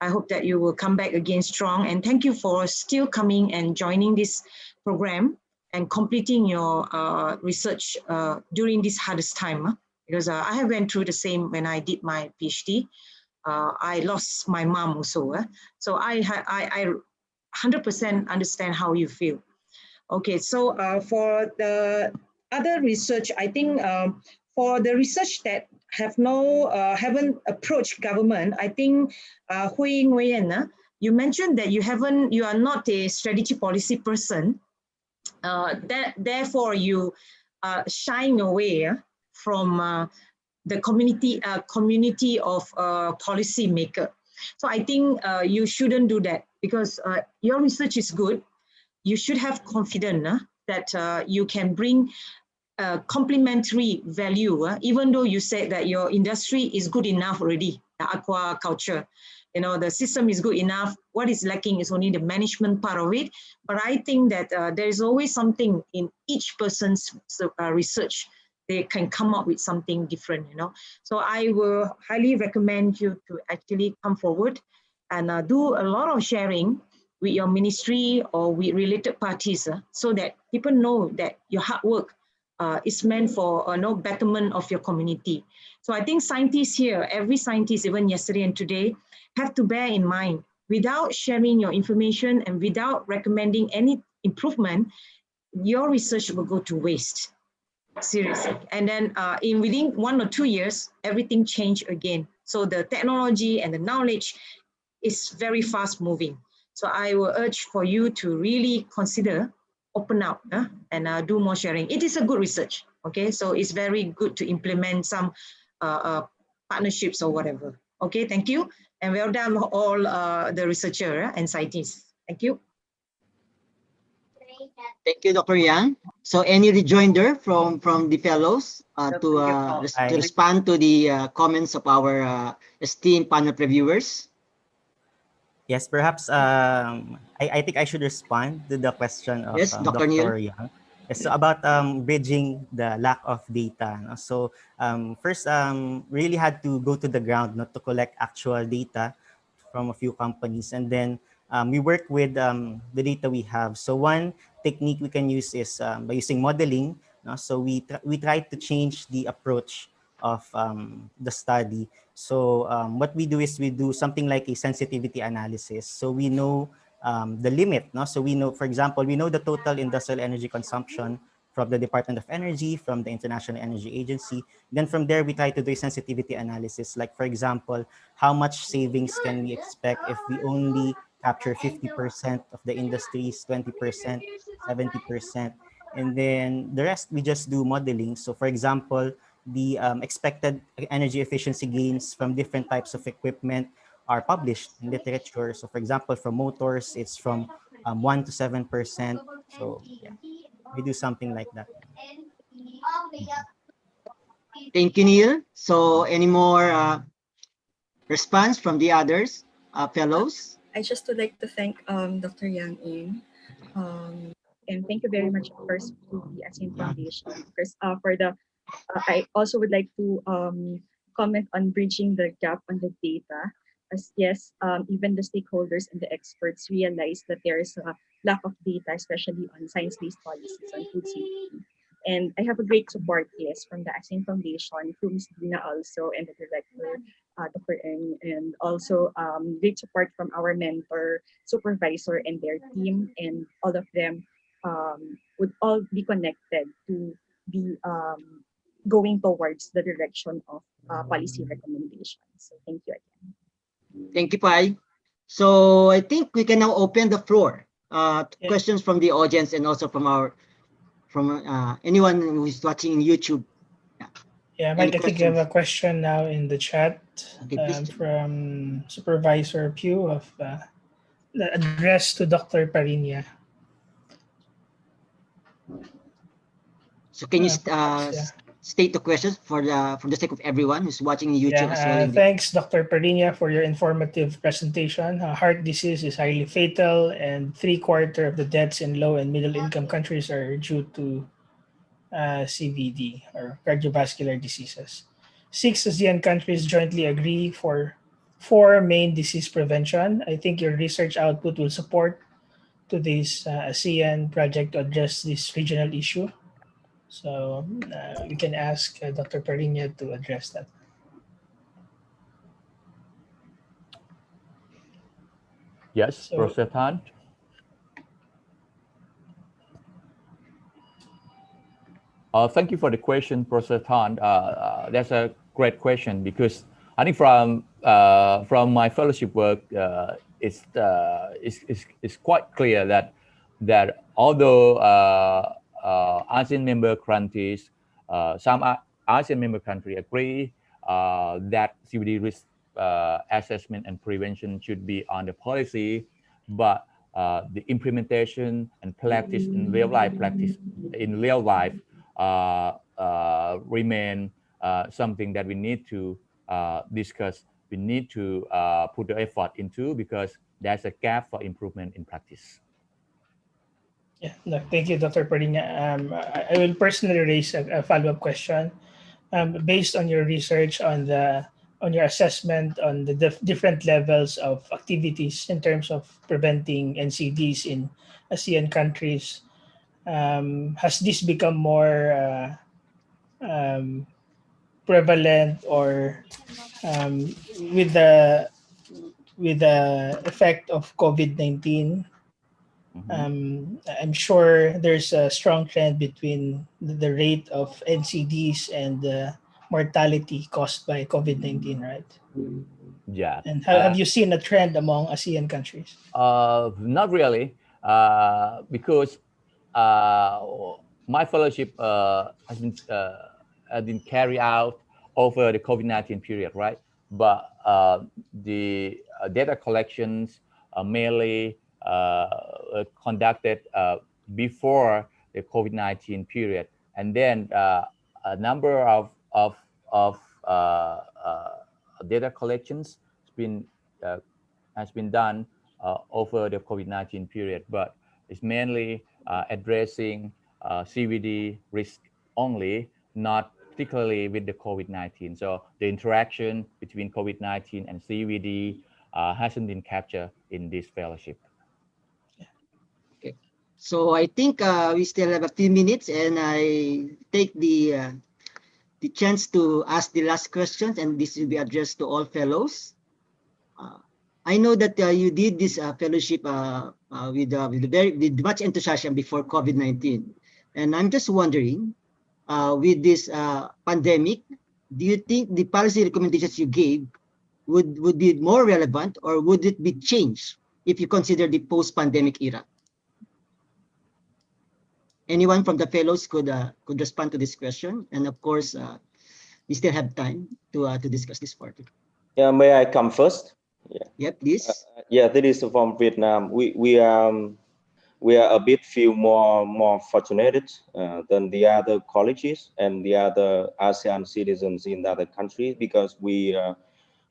I hope that you will come back again strong, and thank you for still coming and joining this program and completing your research during this hardest time. Because I have went through the same when I did my PhD. I lost my mom also. So I 100% understand how you feel. Okay, so for the other research, I think for the research that haven't approached government, I think Hui Nguyen, you mentioned that you are not a strategy policy person. Therefore, you are shying away from the community of policy maker. So I think you shouldn't do that, because your research is good. You should have confidence that you can bring complementary value, even though you said that your industry is good enough already, the aquaculture. The system is good enough. What is lacking is only the management part of it. But I think that there is always something in each person's research. They can come up with something different, So I will highly recommend you to actually come forward and do a lot of sharing with your ministry or with related parties, so that people know that your hard work is meant for betterment of your community. So I think scientists here, every scientist, even yesterday and today, have to bear in mind, without sharing your information and without recommending any improvement, your research will go to waste. Seriously. And then within 1 or 2 years, everything changed again. So the technology and the knowledge is very fast moving. So I will urge for you to really consider, open up and do more sharing. It is a good research, okay? So it's very good to implement some partnerships or whatever. Okay, thank you. And well done all the researchers and scientists. Thank you. Thank you, Dr. Yang. So any rejoinder from the fellows to respond to the comments of our esteemed panel reviewers? Yes, perhaps I think I should respond to the question of Dr. Neil. Yang. Yes, so about bridging the lack of data. So first, really had to go to the ground not to collect actual data from a few companies, and then we work with the data we have. So one technique we can use is by using modeling. So we try to change the approach of the study. So what we do is we do something like a sensitivity analysis. So we know the limit. So we know, for example, we know the total industrial energy consumption from the Department of Energy, from the International Energy Agency. Then from there, we try to do a sensitivity analysis. Like, for example, how much savings can we expect if we only capture 50% of the industry's 20%, 70%. And then the rest, we just do modeling. So for example, the expected energy efficiency gains from different types of equipment are published in literature. So for example, for motors, it's from 1 to 7%. So yeah, we do something like that. Thank you, Neil. So any more response from the others, fellows? I just would like to thank Dr. Yang In. And thank you very much, of course, to the Asean Foundation. First, I also would like to comment on bridging the gap on the data. As yes, even the stakeholders and the experts realize that there is a lack of data, especially on science-based policies on food safety. And I have a great support, yes, from the Asean Foundation, through Ms. Dina also, and the director, Dr. Eng, and also great support from our mentor, supervisor, and their team, and all of them would all be connected to be going towards the direction of policy recommendations. So thank you again. Thank you, Pai. So I think we can now open the floor to questions from the audience and also from anyone who is watching in YouTube. Yeah, Mike, I think you have a question now in the chat from Supervisor Pugh of the address to Dr. Parinya. So can you state the questions for the sake of everyone who's watching YouTube as well? Thanks, Dr. Parinya, for your informative presentation. Heart disease is highly fatal, and 3/4 of the deaths in low and middle income countries are due to CVD or cardiovascular diseases. 6 ASEAN countries jointly agree for 4 main disease prevention. I think your research output will support to this ASEAN project to address this regional issue. So we can ask Dr. Parinya to address that. Yes, Professor Tan. Thank you for the question, Professor Tan. That's a great question because I think from my fellowship work, it's quite clear that although ASEAN member countries, some ASEAN member countries agree that CVD risk assessment and prevention should be on the policy, but the implementation and practice in real life remain something that we need to discuss. We need to put the effort into because there's a gap for improvement in practice. Yeah, no, thank you, Dr. Parinya. I will personally raise a follow-up question based on your research on your assessment on the different levels of activities in terms of preventing NCDs in ASEAN countries. Has this become more prevalent or with the effect of COVID-19? I'm sure there's a strong trend between the rate of NCDs and the mortality caused by COVID-19, right? Yeah. And have you seen a trend among ASEAN countries? Not really, because my fellowship has been carried out over the COVID-19 period, right? But the data collections mainly conducted before the COVID-19 period, and then a number of data collections has been done over the COVID-19 period, but it's mainly addressing CVD risk only, not particularly with the COVID-19. So the interaction between COVID-19 and CVD hasn't been captured in this fellowship. Okay, so I think we still have a few minutes, and I take the chance to ask the last questions, and this will be addressed to all fellows. I know that you did this fellowship with much enthusiasm before COVID-19, and I'm just wondering, with this pandemic, do you think the policy recommendations you gave would be more relevant, or would it be changed if you consider the post-pandemic era? Anyone from the fellows could respond to this question, and of course, we still have time to discuss this further. Yeah, may I come first? Yeah, please. Yeah, that is from Vietnam. We are a bit more fortunate than the other colleges and the other ASEAN citizens in other countries, because we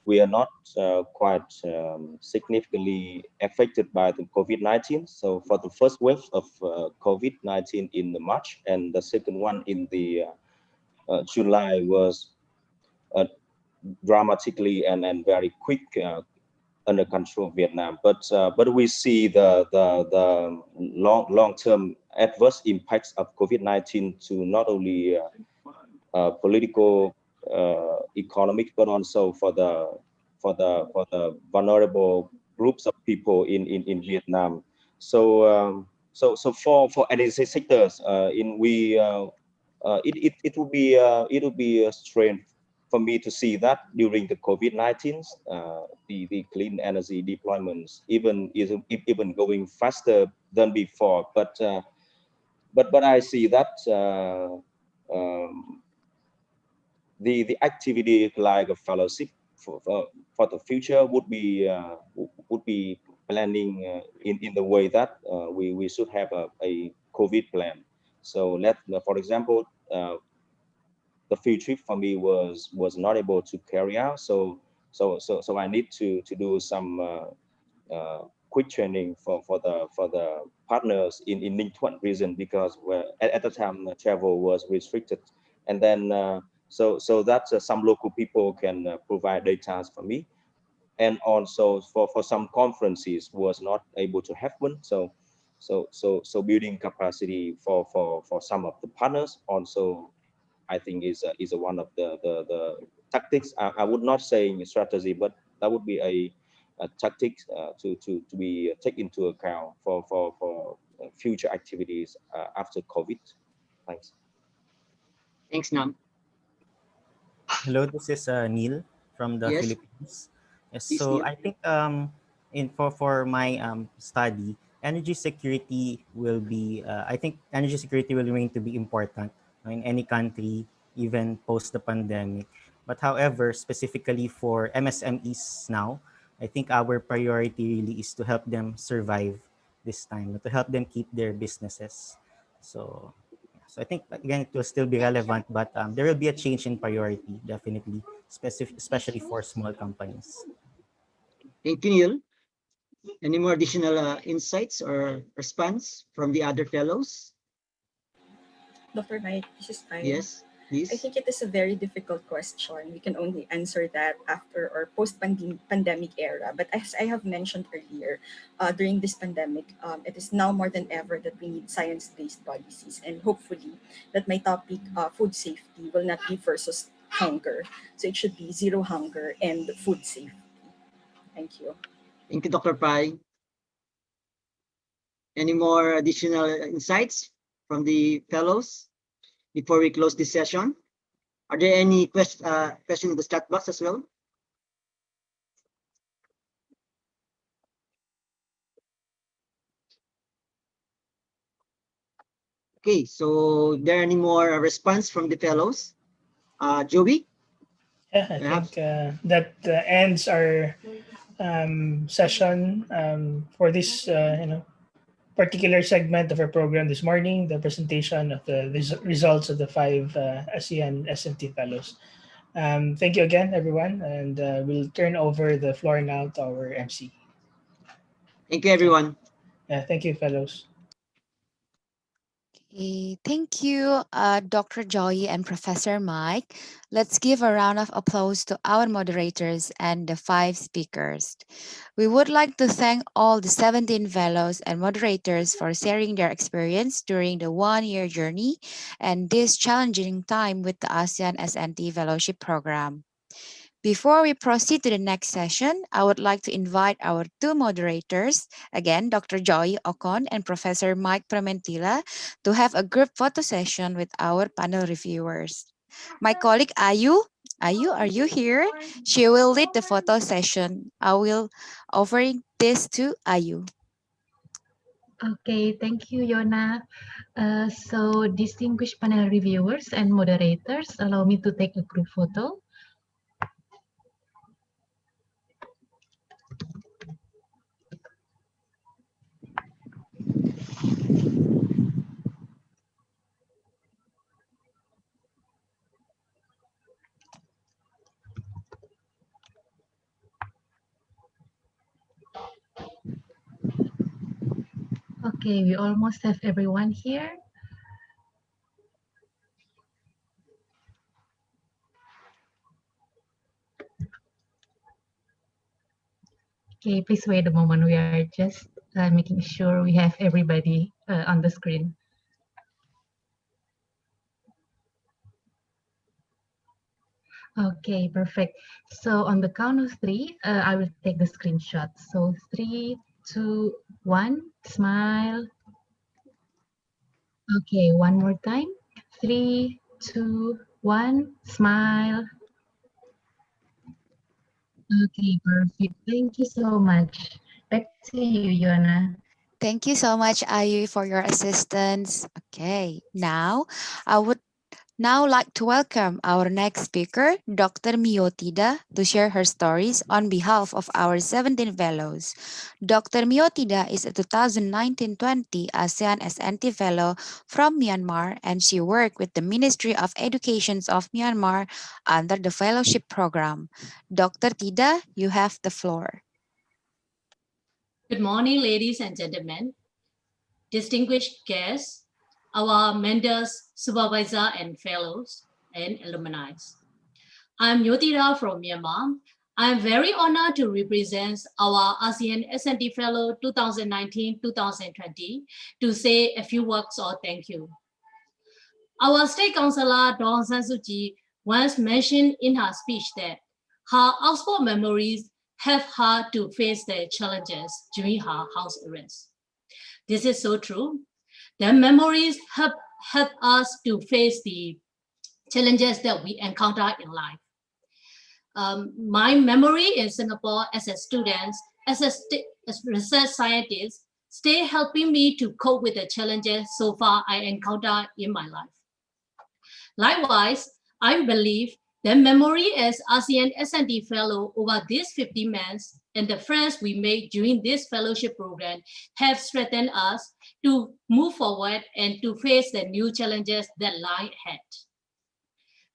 we are not quite significantly affected by the COVID-19. So for the first wave of COVID-19 in the March, and the second one in the July was dramatically and very quick under control of Vietnam. But we see the long-term adverse impacts of COVID-19 to not only political, economic, but also for the vulnerable groups of people in Vietnam. So so for energy sectors, it would be a strength for me to see that during the COVID-19, the clean energy deployments even going faster than before. But I see that the activity like a fellowship for the future would be planning in the way that we should have a COVID plan. So for example, the field trip for me was not able to carry out. So I need to do some quick training for the partners in Ninh Thuận region, because at the time travel was restricted, and then so that some local people can provide data for me, and also for some conferences was not able to happen. So building capacity for some of the partners also, I think is one of the tactics. I would not say strategy, but that would be a tactic to be take into account for future activities after COVID. Thanks. Thanks, Nam. Hello, this is Neil from the Yes. Philippines. Yes, Please, so Neil. I think for my study, energy security will be I think energy security will remain to be important in any country, even post the pandemic. But however, specifically for MSMEs now, I think our priority really is to help them survive this time, to help them keep their businesses. So I think again it will still be relevant, but there will be a change in priority, definitely, especially for small companies. Thank you, Neil. Any more additional insights or response from the other fellows? Dr. Mike, this is Ty. Yes, please. I think it is a very difficult question. We can only answer that after or post-pandemic era. But as I have mentioned earlier, during this pandemic, it is now more than ever that we need science-based policies. And hopefully that my topic, food safety, will not be versus hunger. So it should be zero hunger and food safety. Thank you. Thank you, Dr. Pai. Any more additional insights from the fellows before we close this session? Are there any questions in the chat box as well? Okay, so there any more response from the fellows? Joey? Yeah, I think that ends our session for this particular segment of our program this morning, the presentation of the results of the 5 ASEAN SMT fellows. Thank you again, everyone, and we'll turn over the floor now to our MC. Thank you, everyone. Yeah, thank you, fellows. Okay, thank you, Dr. Joy and Professor Mike. Let's give a round of applause to our moderators and the 5 speakers. We would like to thank all the 17 fellows and moderators for sharing their experience during the one-year journey and this challenging time with the ASEAN SNT Fellowship Program. Before we proceed to the next session, I would like to invite our 2 moderators, again, Dr. Joy Ocon and Professor Mike Prementila, to have a group photo session with our panel reviewers. My colleague Ayu, are you here? She will lead the photo session. I will offer this to Ayu. Okay, thank you, Yona. So distinguished panel reviewers and moderators, allow me to take a group photo. Okay, we almost have everyone here. Okay, please wait a moment. We are just making sure we have everybody on the screen. Okay, perfect. So on the count of three, I will take the screenshot. So 3, 2, 1, smile. Okay, one more time. 3, 2, 1, smile. Okay, perfect. Thank you so much. Back to you, Yona. Thank you so much, Ayu, for your assistance. Okay, now I would like to welcome our next speaker, Dr. Miotida, to share her stories on behalf of our 17 fellows. Dr. Miotida is a 2019-20 ASEAN SNT Fellow from Myanmar, and she worked with the Ministry of Education of Myanmar under the fellowship program. Dr. Tida, you have the floor. Good morning, ladies and gentlemen, distinguished guests, our mentors, supervisor, and fellows, and alumni. I'm Yotira from Myanmar. I'm very honored to represent our ASEAN SNT Fellow 2019-2020 to say a few words of thank you. Our State Councillor, Dawn San Suu Kyi, once mentioned in her speech that her Oxford memories helped her to face the challenges during her house arrest. This is so true. The memories help us to face the challenges that we encounter in life. My memory in Singapore as a student, as a research scientist, stay helping me to cope with the challenges so far I encounter in my life. Likewise, I believe the memory as ASEAN SNT Fellow over these 50 months and the friends we made during this fellowship program have strengthened us to move forward and to face the new challenges that lie ahead.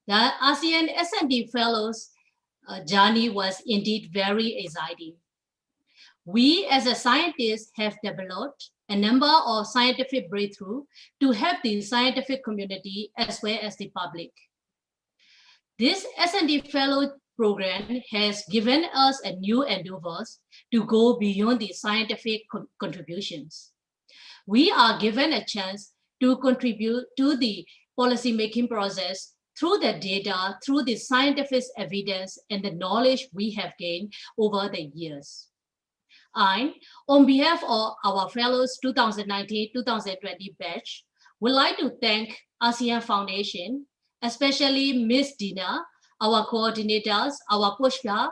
The ASEAN SNT Fellows journey was indeed very exciting. We as a scientist have developed a number of scientific breakthroughs to help the scientific community as well as the public. This SNT Fellow program has given us a new endeavors to go beyond the scientific contributions. We are given a chance to contribute to the policy-making process through the data, through the scientific evidence and the knowledge we have gained over the years. I, on behalf of our fellows 2019-2020 batch, would like to thank ASEAN Foundation, especially Ms. Dina, our coordinators, our Pushpa,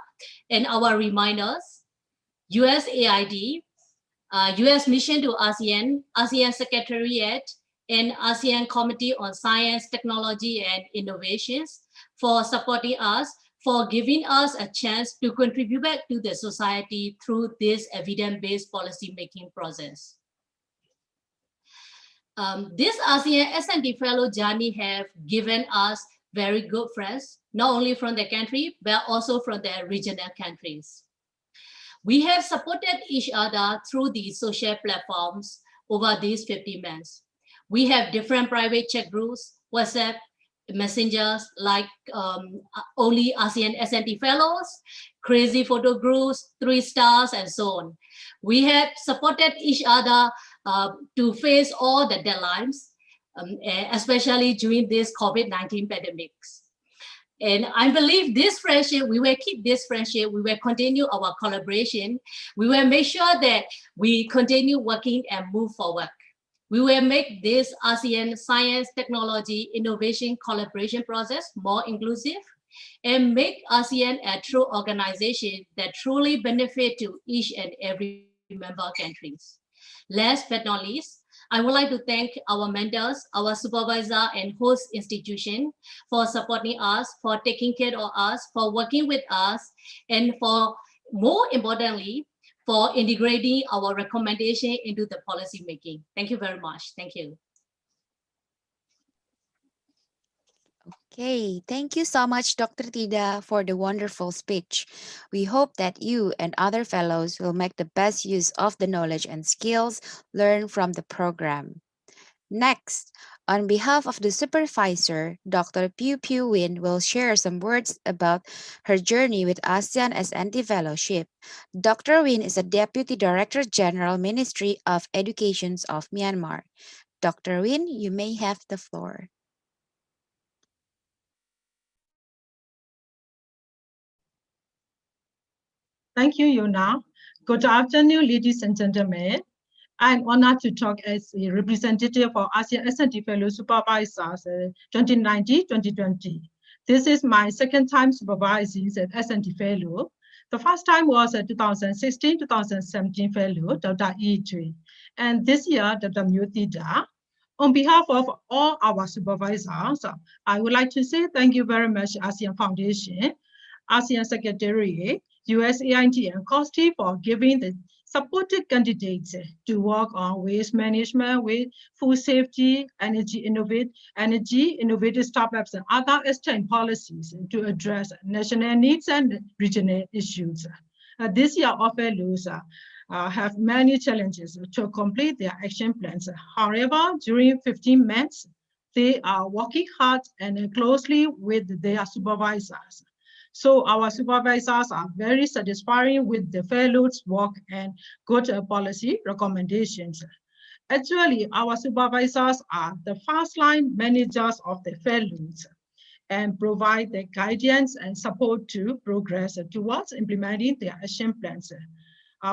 and our reminders, USAID, US Mission to ASEAN, ASEAN Secretariat, and ASEAN Committee on Science, Technology, and Innovations for supporting us, for giving us a chance to contribute back to the society through this evidence-based policy-making process. This ASEAN SNT Fellow journey have given us very good friends, not only from the country, but also from the regional countries. We have supported each other through these social platforms over these 50 months. We have different private chat groups, WhatsApp, messengers like only ASEAN SNT Fellows, crazy photo groups, 3 stars, and so on. We have supported each other to face all the deadlines, especially during this COVID-19 pandemics. And I believe this friendship, we will keep this friendship, we will continue our collaboration, we will make sure that we continue working and move forward. We will make this ASEAN science, technology, innovation collaboration process more inclusive and make ASEAN a true organization that truly benefit to each and every member countries. Last but not least, I would like to thank our mentors, our supervisor and host institution for supporting us, for taking care of us, for working with us, and for more importantly, for integrating our recommendation into the policy making. Thank you very much. Thank you. Okay, thank you so much, Dr. Tida, for the wonderful speech. We hope that you and other fellows will make the best use of the knowledge and skills learned from the program. Next, on behalf of the supervisor, Dr. Pew Pew Win will share some words about her journey with ASEAN SNT Fellowship. Dr. Win is a Deputy Director General Ministry of Education of Myanmar. Dr. Win, you may have the floor. Thank you, Yona. Good afternoon, ladies and gentlemen. I'm honored to talk as a representative for ASEAN S&T Fellow Supervisors 2019-2020. This is my second time supervising as S&T Fellow. The first time was a 2016-2017 Fellow, Dr. E.J. And this year, Dr. Mutida. On behalf of all our supervisors, I would like to say thank you very much, ASEAN Foundation, ASEAN Secretariat, USAID and COSTI for giving the supported candidates to work on waste management, with food safety, energy innovative startups, and other external policies to address national needs and regional issues. This year, our fellows have many challenges to complete their action plans. However, during 15 months, they are working hard and closely with their supervisors. So our supervisors are very satisfied with the fellows' work and good policy recommendations. Actually, our supervisors are the first line managers of the fellows and provide the guidance and support to progress towards implementing their action plans.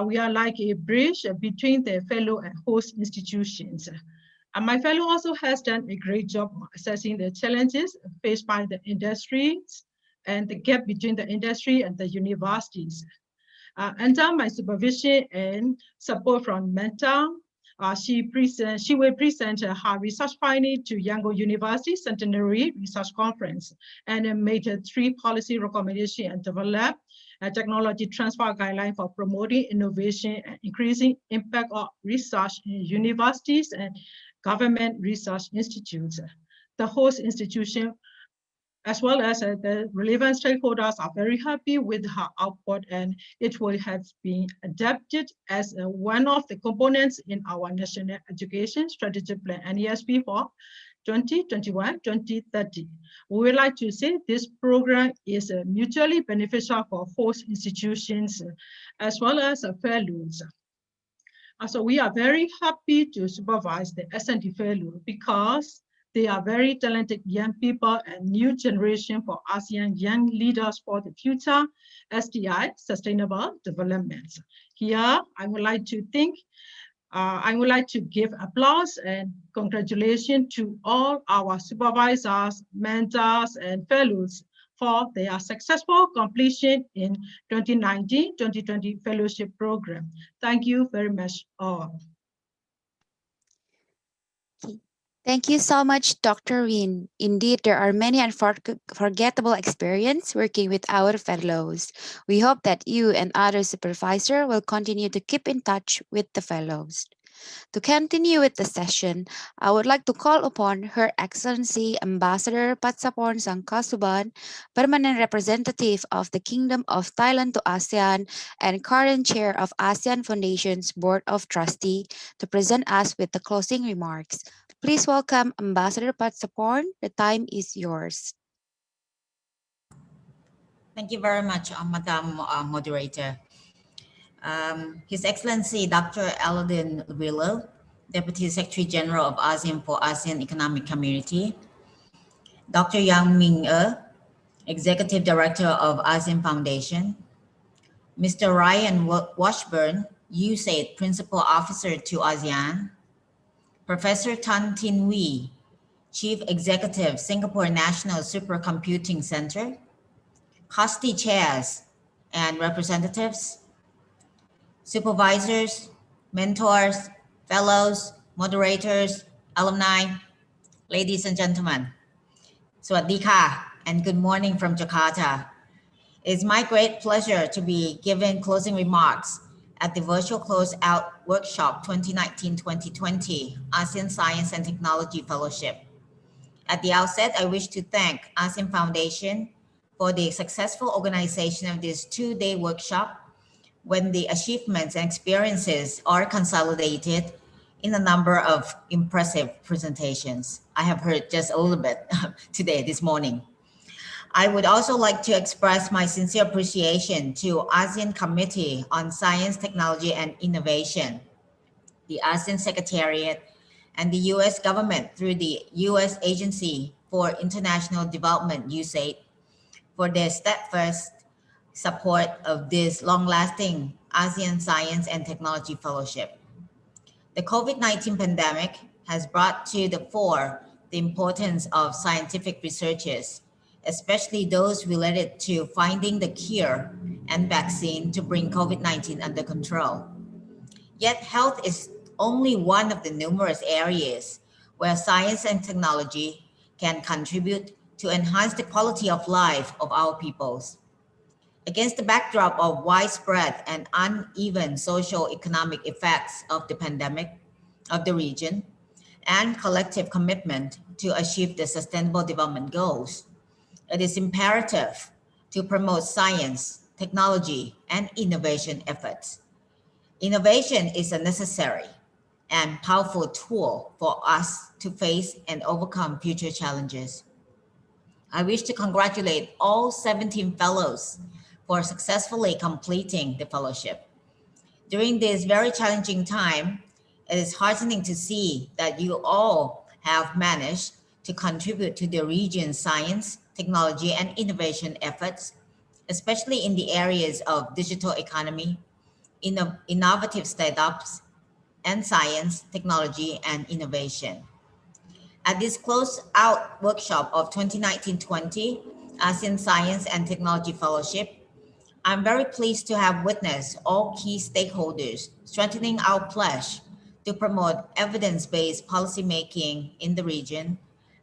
We are like a bridge between the fellow and host institutions. And my fellow also has done a great job assessing the challenges faced by the industries and the gap between the industry and the universities. Under my supervision and support from Mentor, she will present her research finding to Yangon University Centenary Research Conference and made 3 policy recommendations and develop a technology transfer guideline for promoting innovation and increasing impact of research in universities and government research institutes. The host institution as well as the relevant stakeholders are very happy with her output, and it will have been adapted as one of the components in our National Education Strategy Plan, NESP, for 2021-2030. We would like to say this program is mutually beneficial for host institutions as well as fellows. So we are very happy to supervise the S&T fellow because they are very talented young people and new generation for ASEAN young leaders for the future SDI sustainable development. Here, I would like to give applause and congratulations to all our supervisors, mentors, and fellows for their successful completion in 2019-2020 fellowship program. Thank you very much all. Thank you so much, Dr. Win. Indeed, there are many unforgettable experiences working with our fellows. We hope that you and other supervisors will continue to keep in touch with the fellows. To continue with the session, I would like to call upon Her Excellency Ambassador Patsaporn Sangkasuban, Permanent Representative of the Kingdom of Thailand to ASEAN and current Chair of ASEAN Foundation's Board of Trustees, to present us with the closing remarks. Please welcome Ambassador Patsaporn. The time is yours. Thank you very much, Madam Moderator. His Excellency Dr. Aladdin Willow, Deputy Secretary General of ASEAN for ASEAN Economic Community, Dr. Yang Ming Executive Director of ASEAN Foundation, Mr. Ryan Washburn, USAID Principal Officer to ASEAN, Professor Tan Tin Wee, Chief Executive, Singapore National Supercomputing Center, COSTI chairs and representatives, supervisors, mentors, fellows, moderators, alumni, ladies and gentlemen. Sawadee ka, and good morning from Jakarta. It's my great pleasure to be giving closing remarks at the virtual Closeout workshop 2019-2020 ASEAN Science and Technology Fellowship. At the outset, I wish to thank ASEAN Foundation for the successful organization of this two-day workshop, when the achievements and experiences are consolidated in a number of impressive presentations. I have heard just a little bit today, this morning. I would also like to express my sincere appreciation to ASEAN Committee on Science, Technology, and Innovation, the ASEAN Secretariat, and the U.S. government through the U.S. Agency for International Development, USAID, for their steadfast support of this long-lasting ASEAN Science and Technology Fellowship. The COVID-19 pandemic has brought to the fore the importance of scientific researches, especially those related to finding the cure and vaccine to bring COVID-19 under control. Yet health is only one of the numerous areas where science and technology can contribute to enhance the quality of life of our peoples. Against the backdrop of widespread and uneven socio-economic effects of the pandemic of the region and collective commitment to achieve the Sustainable Development Goals, it is imperative to promote science, technology, and innovation efforts. Innovation is a necessary and powerful tool for us to face and overcome future challenges. I wish to congratulate all 17 fellows for successfully completing the fellowship. During this very challenging time, it is heartening to see that you all have managed to contribute to the region's science, technology, and innovation efforts, especially in the areas of digital economy, innovative startups, and science, technology, and innovation. At this Closeout workshop of 2019-20 ASEAN Science and Technology Fellowship, I'm very pleased to have witnessed all key stakeholders strengthening our pledge to promote evidence-based policymaking in the region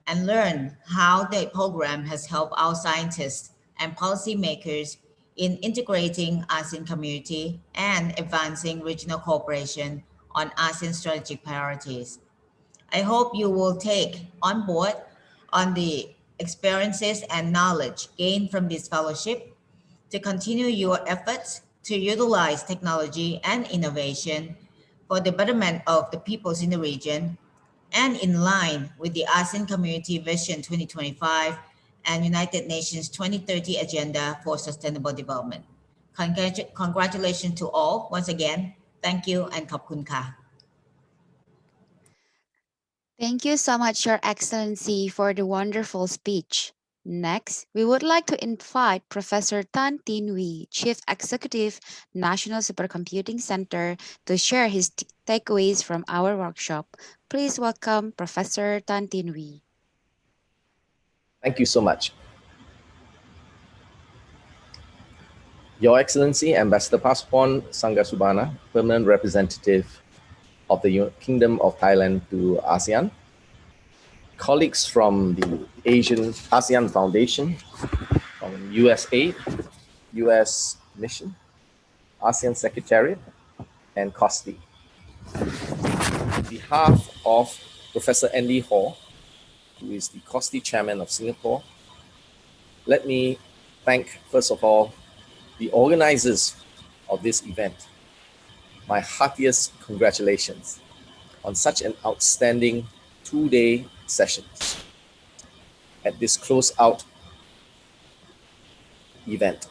and learn how the program has helped our scientists and policymakers in integrating ASEAN community and advancing regional cooperation on ASEAN strategic priorities. I hope you will take on board on the experiences and knowledge gained from this fellowship to continue your efforts to utilize technology and innovation for the betterment of the peoples in the region and in line with the ASEAN Community Vision 2025 and United Nations 2030 Agenda for Sustainable Development. Congratulations to all once again. Thank you and khop kun ka. Thank you so much, Your Excellency, for the wonderful speech. Next, we would like to invite Professor Tan Tin Wee, Chief Executive, National Supercomputing Center, to share his takeaways from our workshop. Please welcome Professor Tan Tin Wee. Thank you so much. Your Excellency, Ambassador Paspon Sangasubana, Permanent Representative of the Kingdom of Thailand to ASEAN, colleagues from the ASEAN Foundation, from USAID, US Mission, ASEAN Secretariat, and COSTI. On behalf of Professor Andy Hall, who is the COSTI Chairman of Singapore, let me thank, first of all, the organizers of this event. My heartiest congratulations on such an outstanding two-day session at this Closeout event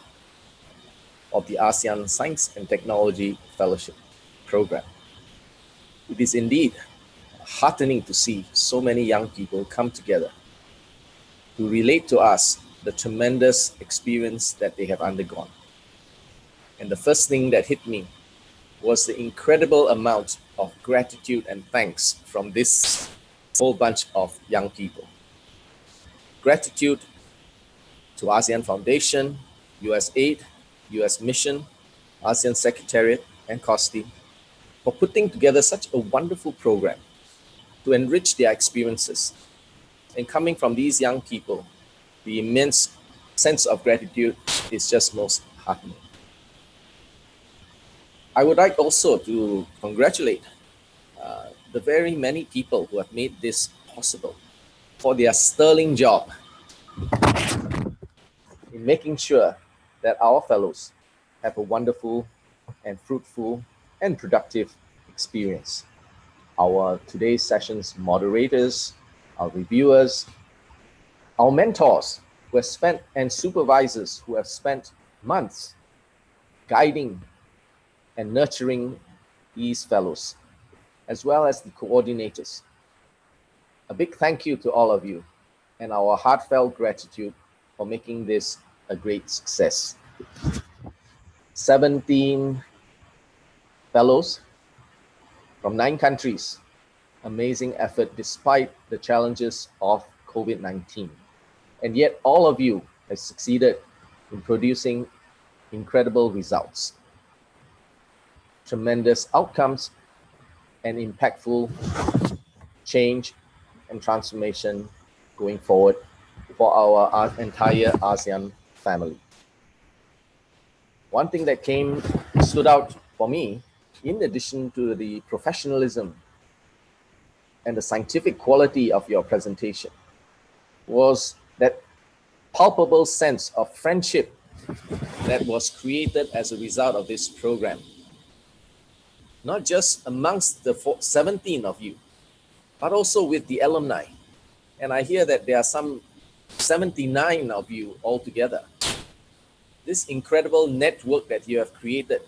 of the ASEAN Science and Technology Fellowship Program. It is indeed heartening to see so many young people come together to relate to us the tremendous experience that they have undergone. And the first thing that hit me was the incredible amount of gratitude and thanks from this whole bunch of young people. Gratitude to ASEAN Foundation, USAID, US Mission, ASEAN Secretariat, and COSTI for putting together such a wonderful program to enrich their experiences. And coming from these young people, the immense sense of gratitude is just most heartening. I would like also to congratulate the very many people who have made this possible. for their sterling job in making sure that our fellows have a wonderful and fruitful and productive experience. Our today's session's moderators, our reviewers, our mentors who have spent, and supervisors who have spent months guiding and nurturing these fellows, as well as the coordinators. A big thank you to all of you and our heartfelt gratitude for making this a great success. 17 fellows from 9 countries. Amazing effort despite the challenges of COVID-19. And yet all of you have succeeded in producing incredible results, tremendous outcomes, and impactful change and transformation going forward for our entire ASEAN family. One thing that stood out for me, in addition to the professionalism and the scientific quality of your presentation, was that palpable sense of friendship that was created as a result of this program. Not just amongst the 17 of you, but also with the alumni. And I hear that there are some 79 of you altogether. This incredible network that you have created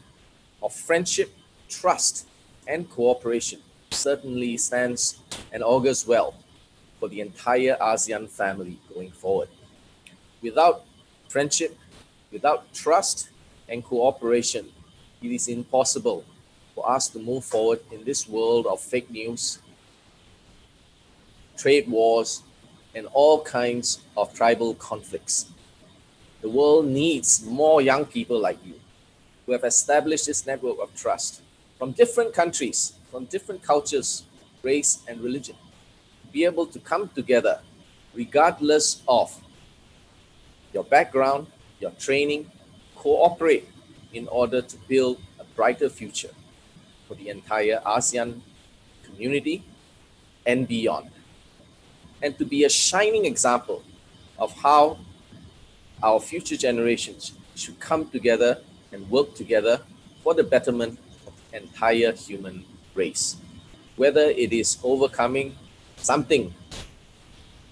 of friendship, trust, and cooperation certainly stands and augurs well for the entire ASEAN family going forward. Without friendship, without trust and cooperation, it is impossible for us to move forward in this world of fake news, trade wars, and all kinds of tribal conflicts. The world needs more young people like you who have established this network of trust from different countries, from different cultures, race, and religion, to be able to come together regardless of your background, your training, cooperate in order to build a brighter future for the entire ASEAN community and beyond. And to be a shining example of how our future generations should come together and work together for the betterment of the entire human race. Whether it is overcoming something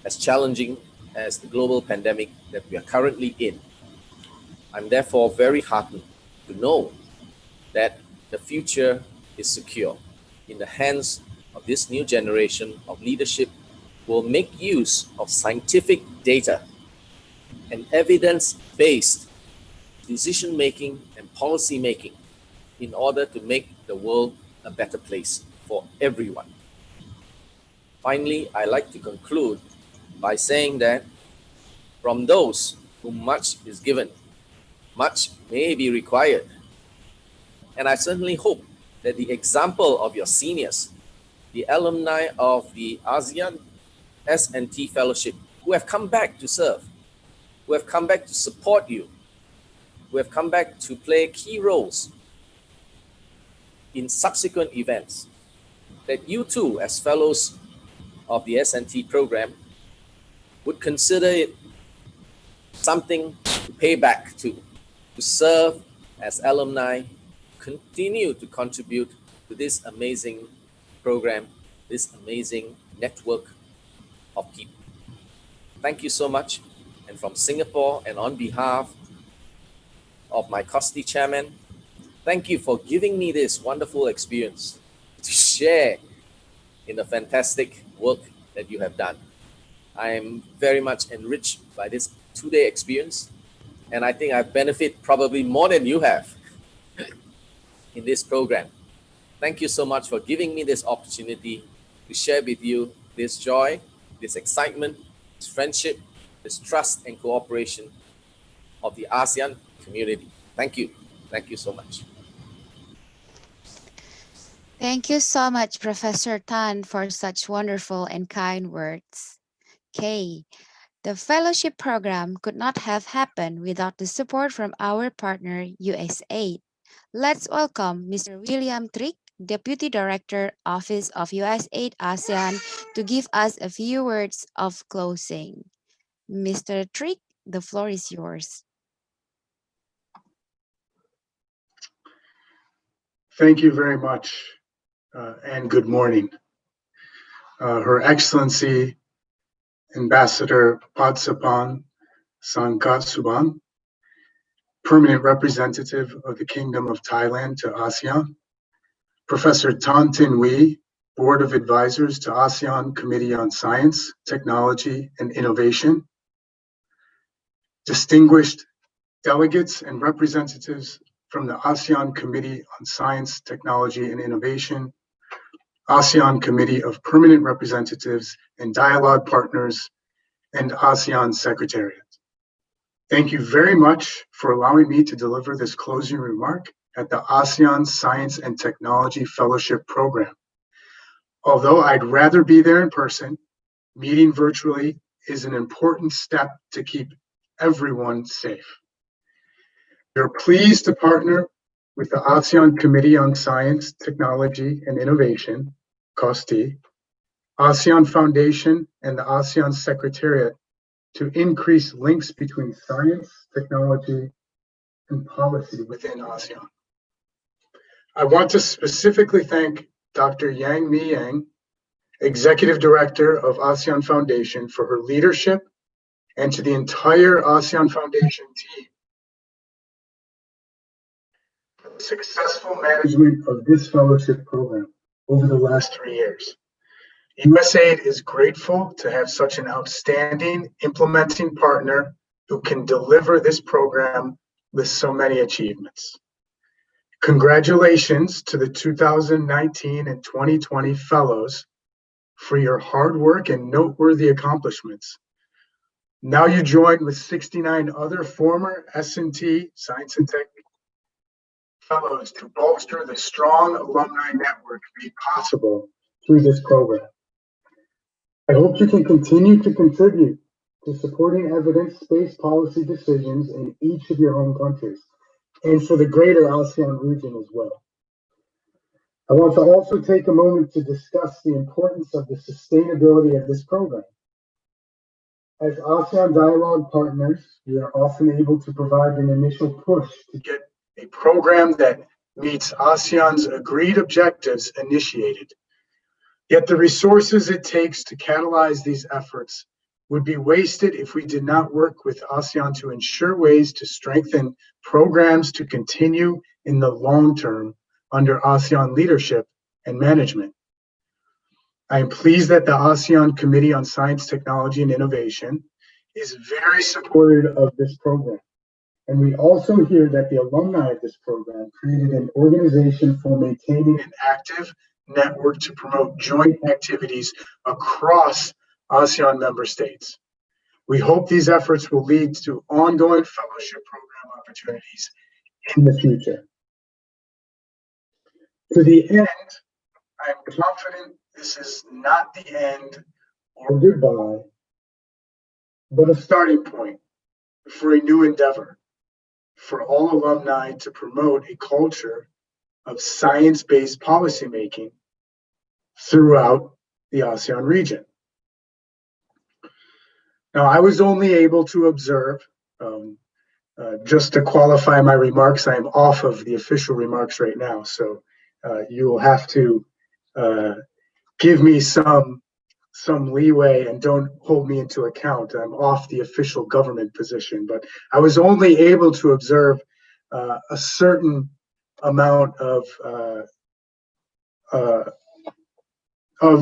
as challenging as the global pandemic that we are currently in, I'm therefore very heartened to know that the future is secure in the hands of this new generation of leadership who will make use of scientific data and evidence-based decision-making and policy-making in order to make the world a better place for everyone. Finally, I like to conclude by saying that from those whom much is given, much may be required. And I certainly hope that the example of your seniors, the alumni of the ASEAN S&T Fellowship, who have come back to serve, who have come back to support you, who have come back to play key roles in subsequent events, that you too, as fellows of the S&T program, would consider it something to pay back to serve as alumni, continue to contribute to this amazing program, this amazing network of people. Thank you so much. And from Singapore, and on behalf of my COSTI chairman, thank you for giving me this wonderful experience to share in the fantastic work that you have done. I am very much enriched by this 2-day experience, and I think I benefit probably more than you have in this program. Thank you so much for giving me this opportunity to share with you this joy, this excitement, this friendship, this trust and cooperation of the ASEAN community. Thank you. Thank you so much. Thank you so much, Professor Tan, for such wonderful and kind words. K. The fellowship program could not have happened without the support from our partner USAID. Let's welcome Mr. William Trick, Deputy Director, Office of USAID ASEAN, to give us a few words of closing. Mr. Trick, the floor is yours. Thank you very much, and good morning. Her Excellency Ambassador Padsapan Sangkatsuban, Permanent Representative of the Kingdom of Thailand to ASEAN, Professor Tan Tin Wee, Board of Advisors to ASEAN Committee on Science, Technology, and Innovation, distinguished delegates and representatives from the ASEAN Committee on Science, Technology, and Innovation, ASEAN Committee of Permanent Representatives and Dialogue Partners, and ASEAN Secretariat. Thank you very much for allowing me to deliver this closing remark at the ASEAN Science and Technology Fellowship Program. Although I'd rather be there in person, meeting virtually is an important step to keep everyone safe. We're pleased to partner with the ASEAN Committee on Science, Technology, and Innovation, COSTI, ASEAN Foundation, and the ASEAN Secretariat to increase links between science, technology, and policy within ASEAN. I want to specifically thank Dr. Yang Mi Yang, Executive Director of ASEAN Foundation, for her leadership, and to the entire ASEAN Foundation team for the successful management of this fellowship program over the last 3 years. USAID is grateful to have such an outstanding implementing partner who can deliver this program with so many achievements. Congratulations to the 2019 and 2020 fellows for your hard work and noteworthy accomplishments. Now you join with 69 other former S&T Science and Tech fellows to bolster the strong alumni network made possible through this program. I hope you can continue to contribute to supporting evidence-based policy decisions in each of your home countries and for the greater ASEAN region as well. I want to also take a moment to discuss the importance of the sustainability of this program. As ASEAN dialogue partners, we are often able to provide an initial push to get a program that meets ASEAN's agreed objectives initiated. Yet the resources it takes to catalyze these efforts would be wasted if we did not work with ASEAN to ensure ways to strengthen programs to continue in the long term under ASEAN leadership and management. I am pleased that the ASEAN Committee on Science, Technology, and Innovation is very supportive of this program. And we also hear that the alumni of this program created an organization for maintaining an active network to promote joint activities across ASEAN member states. We hope these efforts will lead to ongoing fellowship program opportunities in the future. To the end, I am confident this is not the end or goodbye, but a starting point for a new endeavor for all alumni to promote a culture of science-based policymaking throughout the ASEAN region. Now, I was only able to observe, just to qualify my remarks, I am off of the official remarks right now, so you will have to give me some leeway and don't hold me into account. I'm off the official government position, but I was only able to observe a certain amount of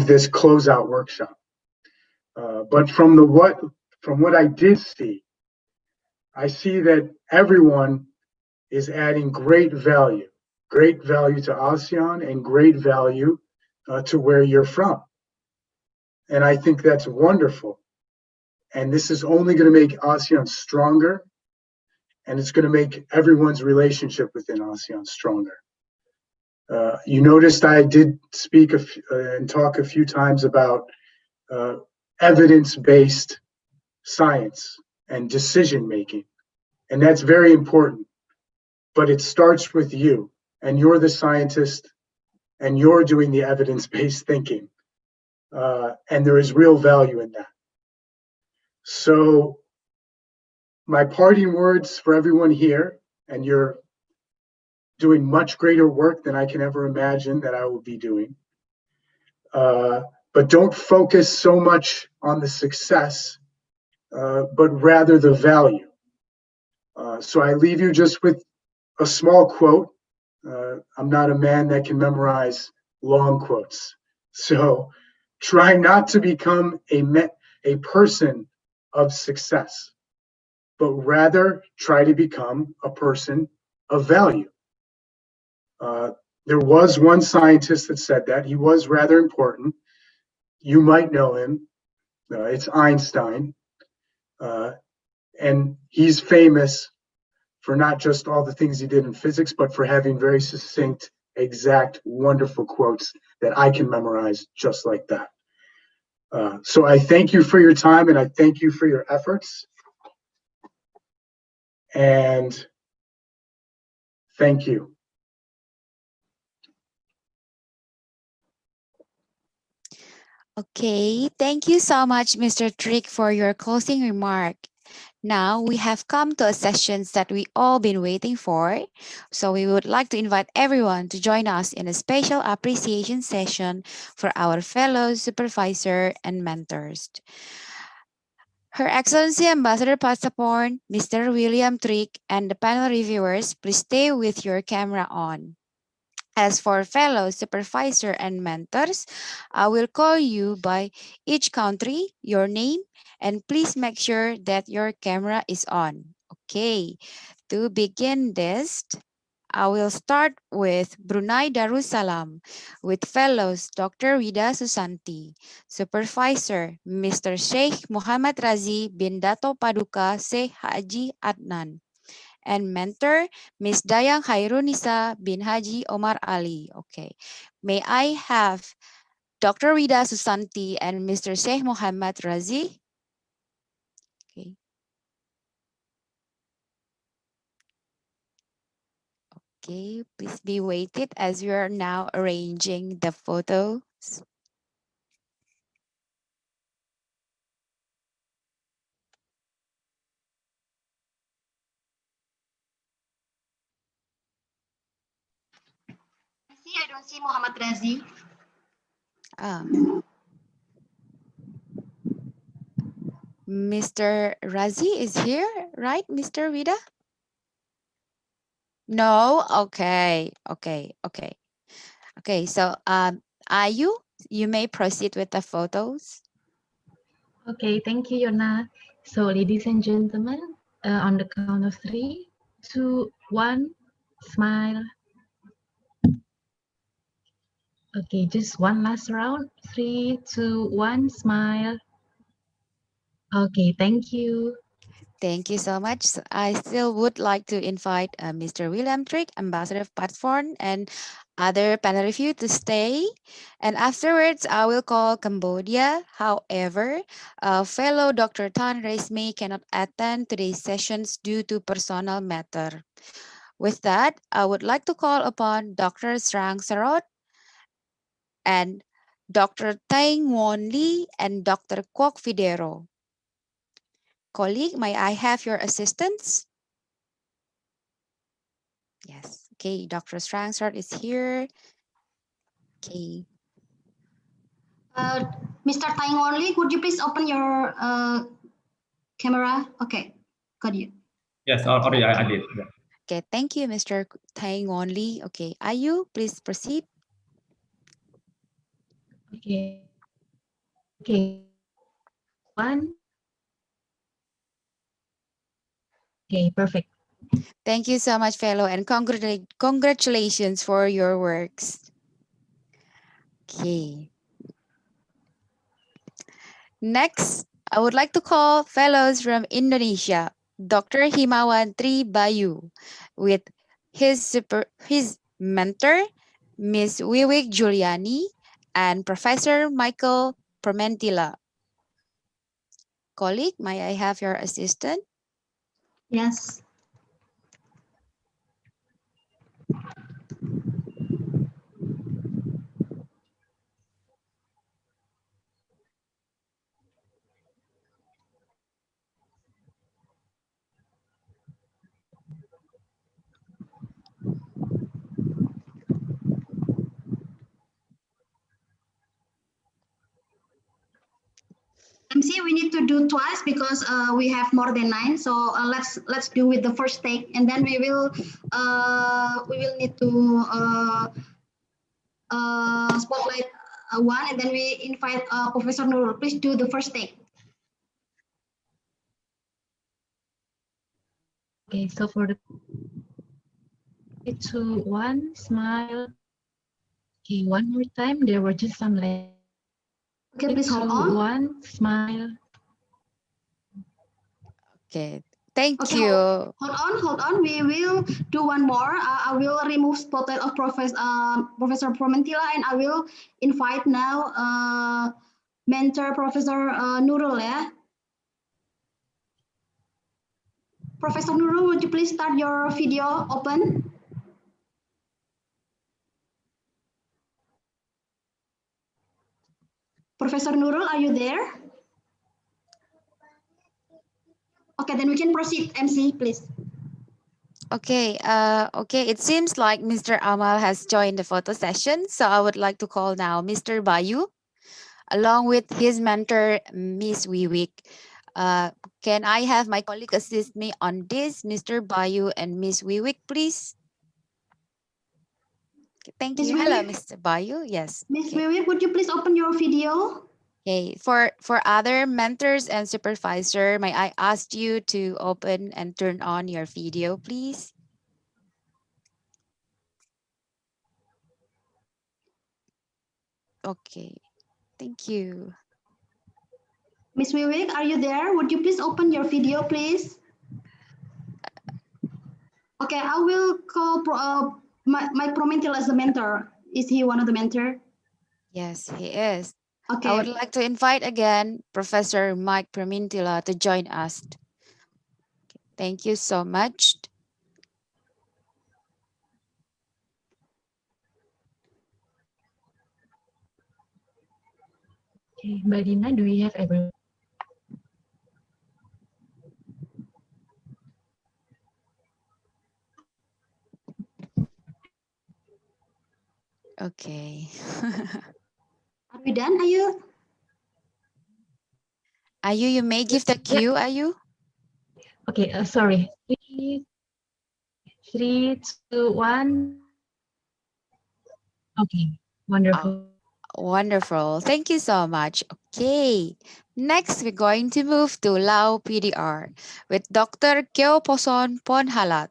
this closeout workshop. But from what I did see, I see that everyone is adding great value to ASEAN and great value to where you're from. And I think that's wonderful. And this is only going to make ASEAN stronger, and it's going to make everyone's relationship within ASEAN stronger. You noticed I did speak and talk a few times about evidence-based science and decision-making, and that's very important. But it starts with you, and you're the scientist, and you're doing the evidence-based thinking. And there is real value in that. So my parting words for everyone here, and you're doing much greater work than I can ever imagine that I will be doing. But don't focus so much on the success, but rather the value. So I leave you just with a small quote. I'm not a man that can memorize long quotes. So try not to become a person of success, but rather try to become a person of value. There was one scientist that said that. He was rather important. You might know him. It's Einstein. And he's famous for not just all the things he did in physics, but for having very succinct, exact, wonderful quotes that I can memorize just like that. So I thank you for your time, and I thank you for your efforts. And thank you. Okay, thank you so much, Mr. Trick, for your closing remark. Now we have come to a session that we all been waiting for. So we would like to invite everyone to join us in a special appreciation session for our fellow supervisor and mentors. Her Excellency Ambassador Pasaport, Mr. William Trick, and the panel reviewers, please stay with your camera on. As for fellow supervisor and mentors, I will call you by each country, your name, and please make sure that your camera is on. Okay, to begin this, I will start with Brunei Darussalam with fellows Dr. Wida Susanti, Supervisor Mr. Sheikh Muhammad Razi bin Dato Paduka Sheikh Haji Adnan, and mentor Ms. Dayang Hairunisa bin Haji Omar Ali. Okay, may I have Dr. Wida Susanti and Mr. Sheikh Muhammad Razi? Okay. Okay, please be waited as we are now arranging the photos. I don't see Muhammad Razi. Mr. Razi is here, right, Mr. Wida? No? Okay, okay, okay. Okay, so Ayu, you may proceed with the photos. Okay, thank you, Yona. So, ladies and gentlemen, on the count of 3, 2, 1, smile. Okay, just one last round. 3, 2, 1, smile. Okay, thank you. Thank you so much. I still would like to invite Mr. William Trick, Ambassador of Platform, and other panel review to stay. And afterwards, I will call Cambodia. However, fellow Dr. Tan Resme cannot attend today's sessions due to personal matter. With that, I would like to call upon Dr. Srang Sarot and Dr. Tang Won Lee and Dr. Kwok Fidero. Colleague, may I have your assistance? Yes. Okay, Dr. Strangsart is here. Okay. Mr. Tang Only, could you please open your camera? Okay, got you. Yes, already I did. Yeah. Okay, thank you, Mr. Tang Only. Okay, Ayu, please proceed. Okay. Okay. One. Okay, perfect. Thank you so much, fellow, and congratulations for your works. Okay. Next, I would like to call fellows from Indonesia, Dr. Himawan Tri Bayu, with his mentor, Ms. Wiwik Giuliani, and Professor Michael Permentila. Colleague, may I have your assistant? Yes. MC, we need to do twice because we have more than 9. So let's do with the first take, and then we will need to spotlight one, and then we invite Professor Nurul. Please do the first take. Okay, so for the 3, 2, 1, smile. Okay, one more time. There were just some like. Okay, please hold on. 1, smile. Okay, thank Okay, you. hold on. We will do one more. I will remove spotlight of Professor Promentila, and I will invite now mentor Professor Nurul. Yeah. Professor Nurul, would you please start your video open? Professor Nurul, are you there? Okay, then we can proceed. MC, please. Okay, okay. It seems like Mr. Amal has joined the photo session, so I would like to call now Mr. Bayu, along with his mentor, Miss Wiwik. Can I have my colleague assist me on this, Mr. Bayu and Miss Wiwik, please? Okay, thank Miss you. Hello, Wiwik. Mr. Bayu. Yes. Miss Okay. Wiwik, would you please open your video? Okay. For other mentors and supervisor, may I ask you to open and turn on your video, please? Okay. Thank you. Miss Wiwik, are you there? Would you please open your video, please? Okay, I will call Mike Promentil as the mentor. Is he one of the mentor? Yes, he is. Okay. I would like to invite again Professor Mike Promintila to join us. Thank you so much. Okay, Mbak Dina, do we have everyone? Okay. Are we done, Ayu? Ayu, you may give the cue, Ayu. Okay, sorry. 3, 2, 1. Okay, wonderful. Wonderful. Thank you so much. Okay. Next, we're going to move to Lao PDR with Dr. Kyo Poson Ponhalat.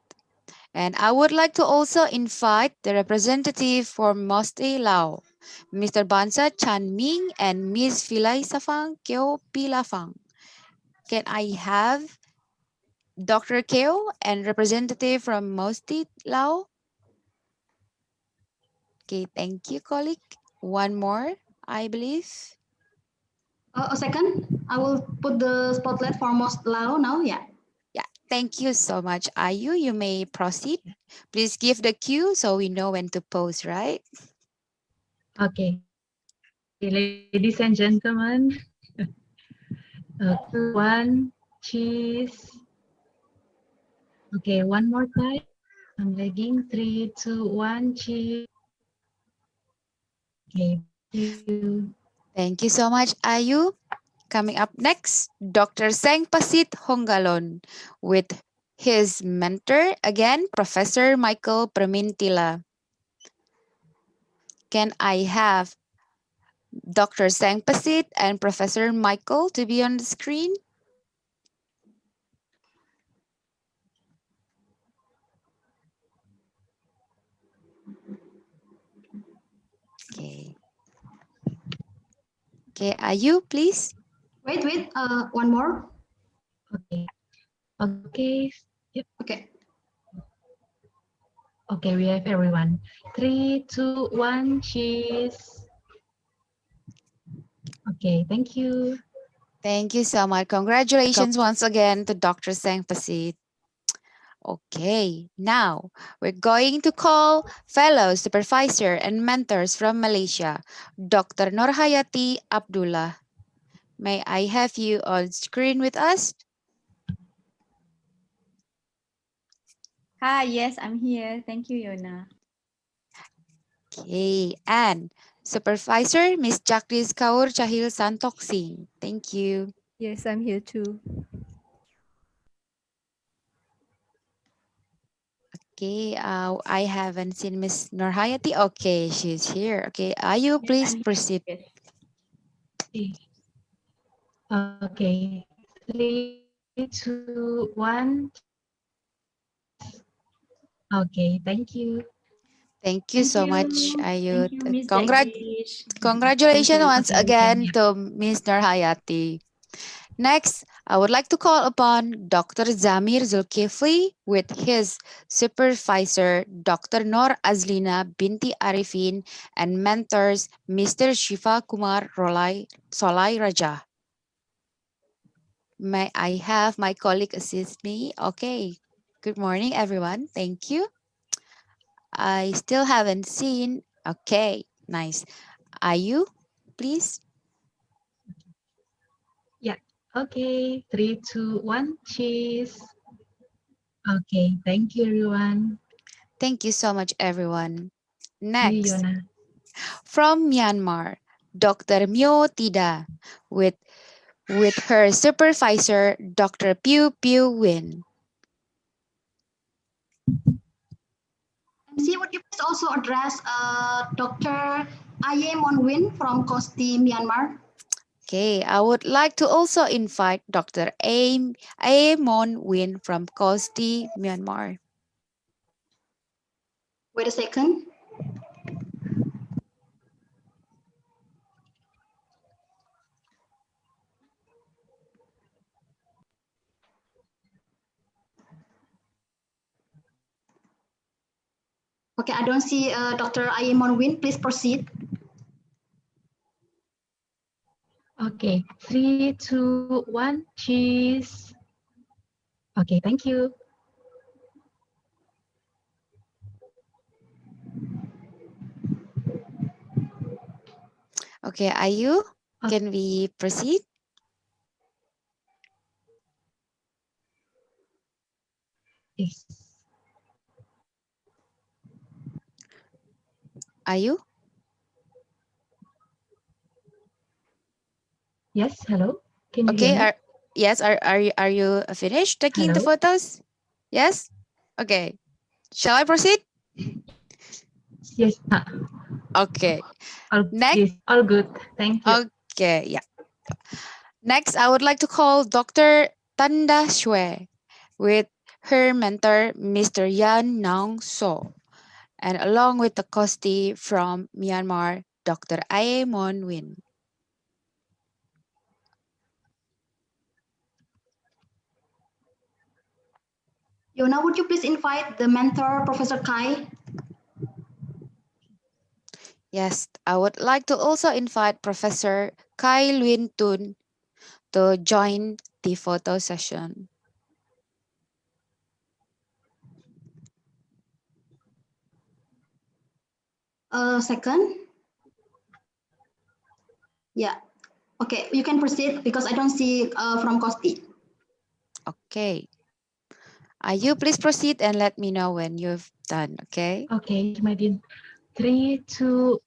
And I would like to also invite the representative for Mosti Lao, Mr. Bansa Chan Ming and Ms. Filai Safang Kyo Pilafang. Can I have Dr. Kyo and representative from Mosti Lao? Okay, thank you, colleague. One more, I believe. A second. I will put the spotlight for Most Lao now. Yeah. Yeah, thank you so much, Ayu. You may proceed. Please give the cue so we know when to pause, right? Okay. Ladies and gentlemen, 1, cheese. Okay, one more time. I'm lagging. 3, 2, 1, cheese. Okay, thank you. Thank you so much, Ayu. Coming up next, Dr. Seng Pasit Honggalon with his mentor, again, Professor Michael Pramintila. Can I have Dr. Seng Pasit and Professor Michael to be on the screen? Okay. Okay, Ayu, please. Wait. One more. Okay. Okay. Yep. Okay. Okay, we have everyone. 3, 2, 1, cheese. Okay, thank you. Thank you so much. Congratulations once again to Dr. Seng Pasit. Okay, now we're going to call fellow supervisor and mentors from Malaysia, Dr. Nurhayati Abdullah. May I have you on screen with us? Hi, yes, I'm here. Thank you, Yona. Okay, and Supervisor, Miss Jagdish Kaur Chahil Santok Singh. Thank you. Yes, I'm here too. Okay, I haven't seen Miss Nurhayati. Okay, she's here. Okay, Ayu, Yes, please I'm here. proceed. Yes. Okay. 3, 2, 1. Okay, thank you. Thank you Thank so you. much, Ayu. Thank you, Miss Jagdish. Thank Congratulations you, once Dr. again Chanya. to Miss Nurhayati. Next, I would like to call upon Dr. Zamir Zulkifli with his supervisor, Dr. Nor Azlina Binti Arifin, and mentors, Mr. Shifa Kumar Solai Raja. May I have my colleague assist me? Okay. Good morning, everyone. Thank you. I still haven't seen. Okay, nice. Are you, please? Yeah. Okay. 3, 2, 1. Cheese. Okay. Thank you, everyone. Thank you so much, everyone. See you, Next, Yona. from Myanmar, Dr. Myo Tida with her supervisor, Dr. Pew Pew Win. MC, would you please also address Dr. Aye Monwin from Kosti, Myanmar? Okay, I would like to also invite Dr. Mon Win from Kosti, Myanmar. Wait a second. Okay, I don't see Dr. Aye Monwin. Please proceed. Okay. 3, 2, 1. Cheese. Okay. Thank you. Okay, Ayu, can we proceed? Yes. Ayu? Yes. Hello. Can you hear Okay, me? are you finished taking the Hello. photos? Yes? Okay. Shall I proceed? Yes. Okay. Next. Yes. All good. Thank you. Okay, yeah. Next, I would like to call Dr. Tanda Shwe with her mentor, Mr. Yan Nong So, and along with the Kosti from Myanmar, Dr. Aye Mon Win. Yona, would you please invite the mentor, Professor Kai? Yes, I would like to also invite Professor Kai Lwin Tun to join the photo session. Second. Yeah. Okay, you can proceed because I don't see from Kosti. Okay. You please proceed and let me know when you've done, okay? Okay, my dear. 3, 2.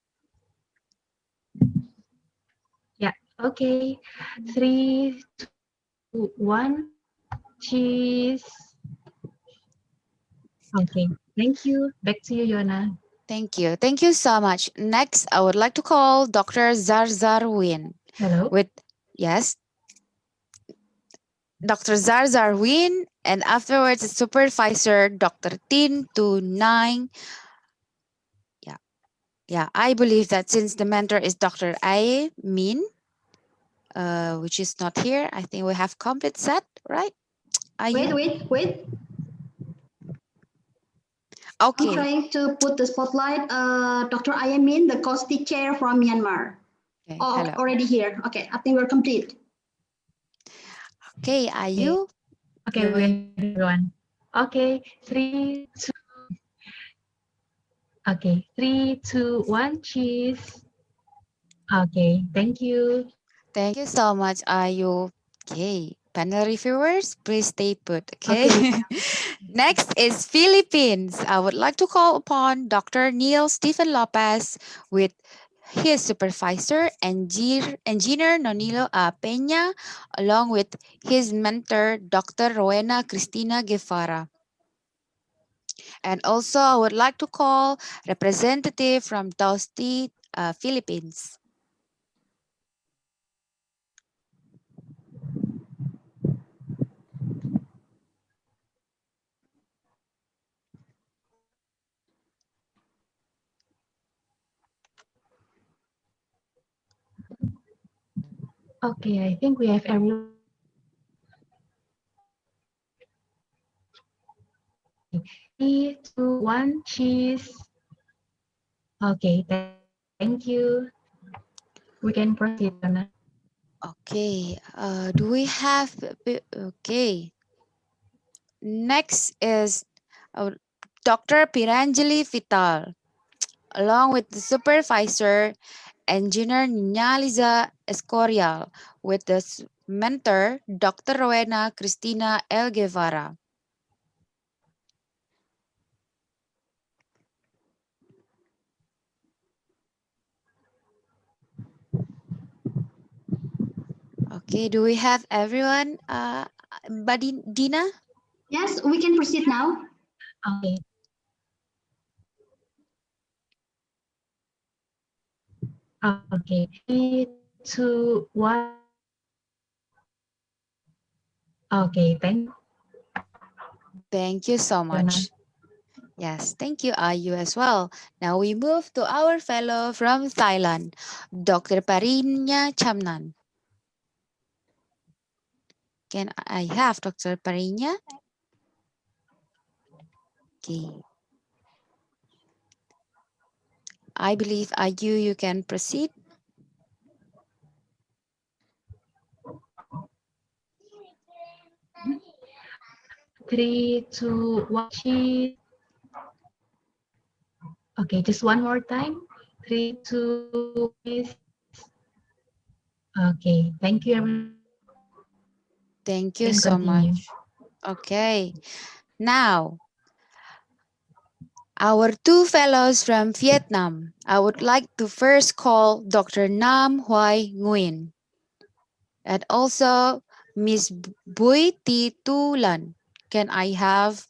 Yeah. Okay. 3, 2, 1. Cheese. Okay. Thank you. Back to you, Yona. Thank you. Thank you so much. Next, I would like to call Dr. Zarzar Win. Hello. Yes, Dr. Zarzar Win, and afterwards, the supervisor, Dr. Tin to 9. Yeah, I believe that since the mentor is Dr. Aye Min, which is not here, I think we have complete set, right? Wait. Okay. I'm trying to put the spotlight. Dr. Ayamin, the Kosti chair from Myanmar. Okay, Oh, hello. already here. Okay, I think we're complete. Okay, are you? Okay, we're everyone. Okay, 3, 2. Okay, 3, 2, 1. Cheese. Okay, thank you. Thank you so much, Ayu. Okay, Panel reviewers, please stay put, okay? Next is Philippines. I would like to call upon Dr. Neil Stephen Lopez with his supervisor, Engineer Nonilo Peña, along with his mentor, Dr. Rowena Cristina Guevara. And also, I would like to call representative from Tosti, Philippines. Okay, I think we have everyone. 3, 2, 1, cheese. Okay, thank you. We can proceed, Anna. Okay, do we have, okay. Next is Dr. Angeli Vitale, along with the supervisor, Engineer Nina Liza Escorial, with the mentor, Dr. Rowena Cristina El Guevara. Okay, do we have everyone? Dina? Yes, we can proceed now. Okay. Okay, 3, 2, 1. Okay, Thank you so much. Yes, thank you, Ayu, as well. Now we move to our fellow from Thailand, Dr. Parinya Chamnan. Can I have Dr. Parinya? Okay. I believe, Ayu, you can proceed. Three, two, one, cheese. Okay, just one more time. 3, 2, please. Okay, thank you, everyone. Thank you Can so continue. much. Okay. Now, our two fellows from Vietnam. I would like to first call Dr. Nam Hoai Nguyen and also Miss Bui Thi Tu Lan. Can I have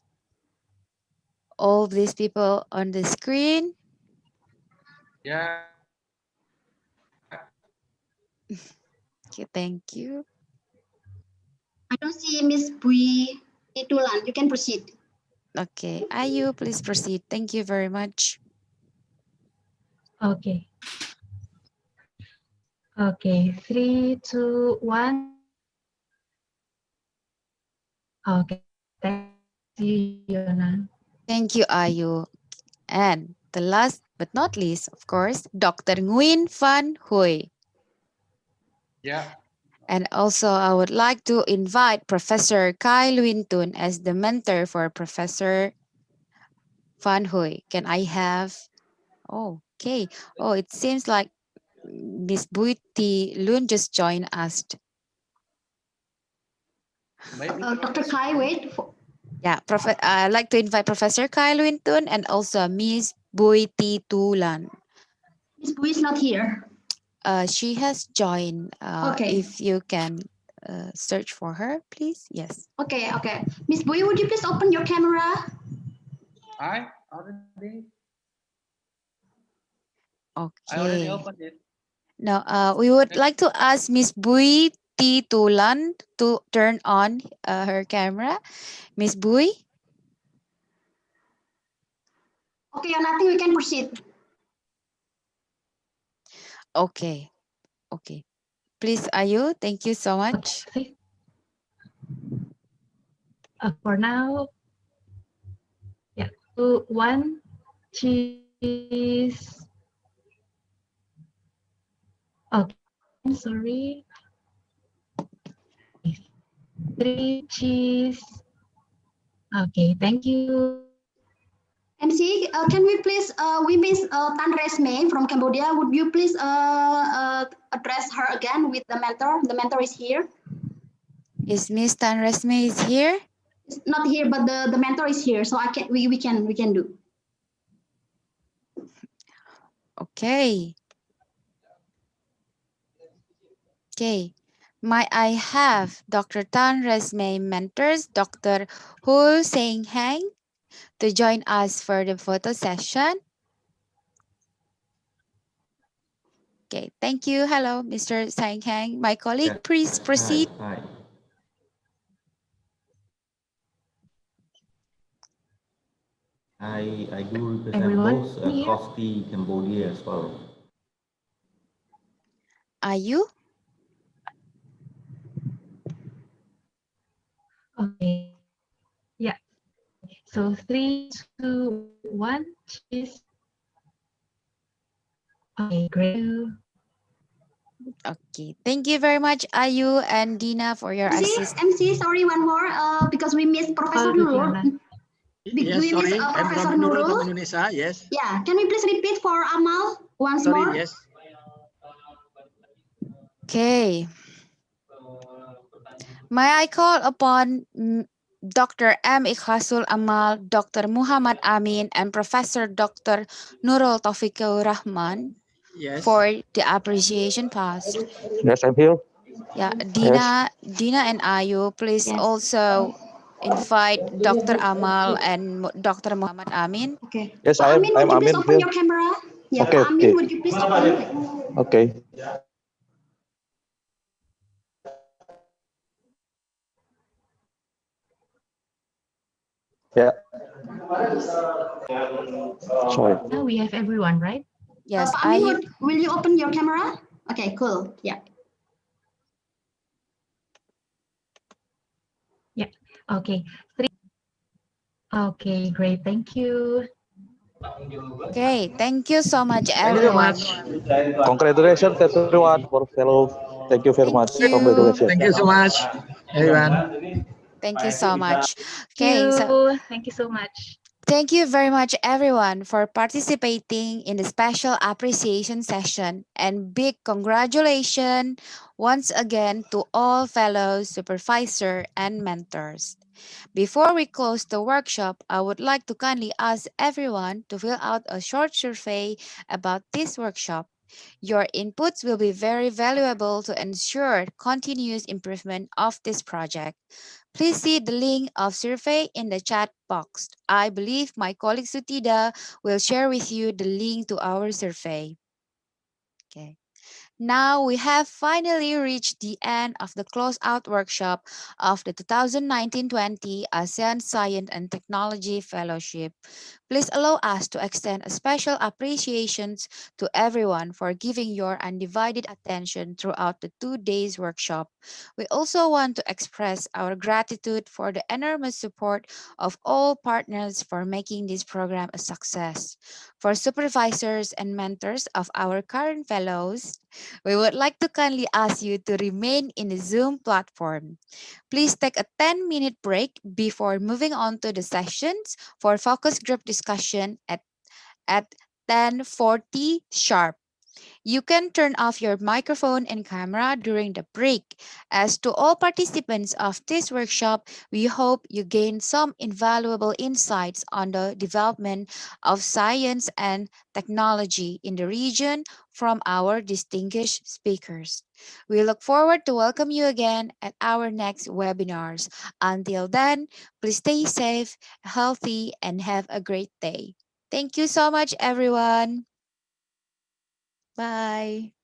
all these people on the screen? Yeah. Okay, thank you. I don't see Miss Bui Itulan. You can proceed. Okay, Ayu, please proceed. Thank you very much. Okay. Okay, 3, 2, 1. Okay, thank you, Yona. Thank you, Ayu. And the last but not least, of course, Dr. Nguyen Phan Huy. Yeah. And also, I would like to invite Professor Kai Luin Tun as the mentor for Professor Phan Huy. Can I have? Oh, okay. Oh, it seems like Miss Bui Thi Lun just joined us. Dr. Kai, wait. Yeah, I'd like to invite Professor Kai Luin Tun and also Miss Bui Thi Tu Lan. Miss Bui is not here. She has joined. Okay. If you can search for her, please. Yes. Okay, okay. Miss Bui, would you please open your camera? I already Okay. opened it. Now, we would like to ask Miss Bui Thi Tu Lan to turn on her camera. Miss Bui? Okay, nothing, we can proceed. Okay. Okay. Please, Ayu, thank you so much. For now, yeah, 2, 1, cheese. Okay, I'm sorry. 3, cheese. Okay, thank you. MC, can we please, we miss Tan Resme from Cambodia. Would you please address her again with the mentor? The mentor is here. Is Miss Tan Resme is here? It's not here, but the mentor is here, so I can we can do. Okay. Okay. Might I have Dr. Tan Resme mentors, Dr. Hu Seng Hang, to join us for the photo session? Okay, thank you. Hello, Mr. Sang Hang. My colleague, Yeah. please proceed. Hi. I do represent Everyone both here? Costi, Cambodia as well. Are you? Okay. Yeah. So 3, 2, 1, cheese. Okay, great. Okay, thank you very much, Ayu and Dina, for your assist. MC, sorry, one more, because we missed Professor Nurul. Yes, We missed sorry, I'm Professor from Nurul Bank Nurul. Indonesia. Yes. Yeah, can we please repeat for Amal once Sorry, more? yes. Okay. May I call upon Dr. M. Ikhasul Amal, Dr. Muhammad Amin, and Professor Dr. Nurul Taufikur Rahman Yes. for the appreciation post. Yes, I'm here. Yeah, Yes. Dina and Ayu, please Yes. also invite Dr. Amal and Dr. Muhammad Amin. Okay. Yes, Pak Amin, would I'm you please Amin open here. your camera? Yeah, Okay, Pak Amin, okay. would you please open? Okay. Yeah. Sorry. Now we have everyone, right? Yes, Pak Amin, will you open your camera? Okay, cool. Yeah. Yeah. Okay. 3. Okay, great. Thank you. Okay, thank you so much, Thank you everyone. much. Congratulations everyone for fellow. Thank you very much. Thank you. Congratulations. Thank you so much, everyone. Thank you so much. Thank Okay, so you. Thank you so much. thank you very much, everyone, for participating in the special appreciation session. And big congratulations once again to all fellows, supervisor, and mentors. Before we close the workshop, I would like to kindly ask everyone to fill out a short survey about this workshop. Your inputs will be very valuable to ensure continuous improvement of this project. Please see the link of survey in the chat box. I believe my colleague Sutida will share with you the link to our survey. Okay. Now we have finally reached the end of the closeout workshop of the 2019-20 ASEAN Science and Technology Fellowship. Please allow us to extend a special appreciations to everyone for giving your undivided attention throughout the 2 days workshop. We also want to express our gratitude for the enormous support of all partners for making this program a success. For supervisors and mentors of our current fellows, we would like to kindly ask you to remain in the Zoom platform. Please take a 10-minute break before moving on to the sessions for focus group discussion at 10:40 sharp. You can turn off your microphone and camera during the break. As to all participants of this workshop, we hope you gain some invaluable insights on the development of science and technology in the region from our distinguished speakers. We look forward to welcome you again at our next webinars. Until then, please stay safe, healthy, and have a great day. Thank you so much, everyone. Bye.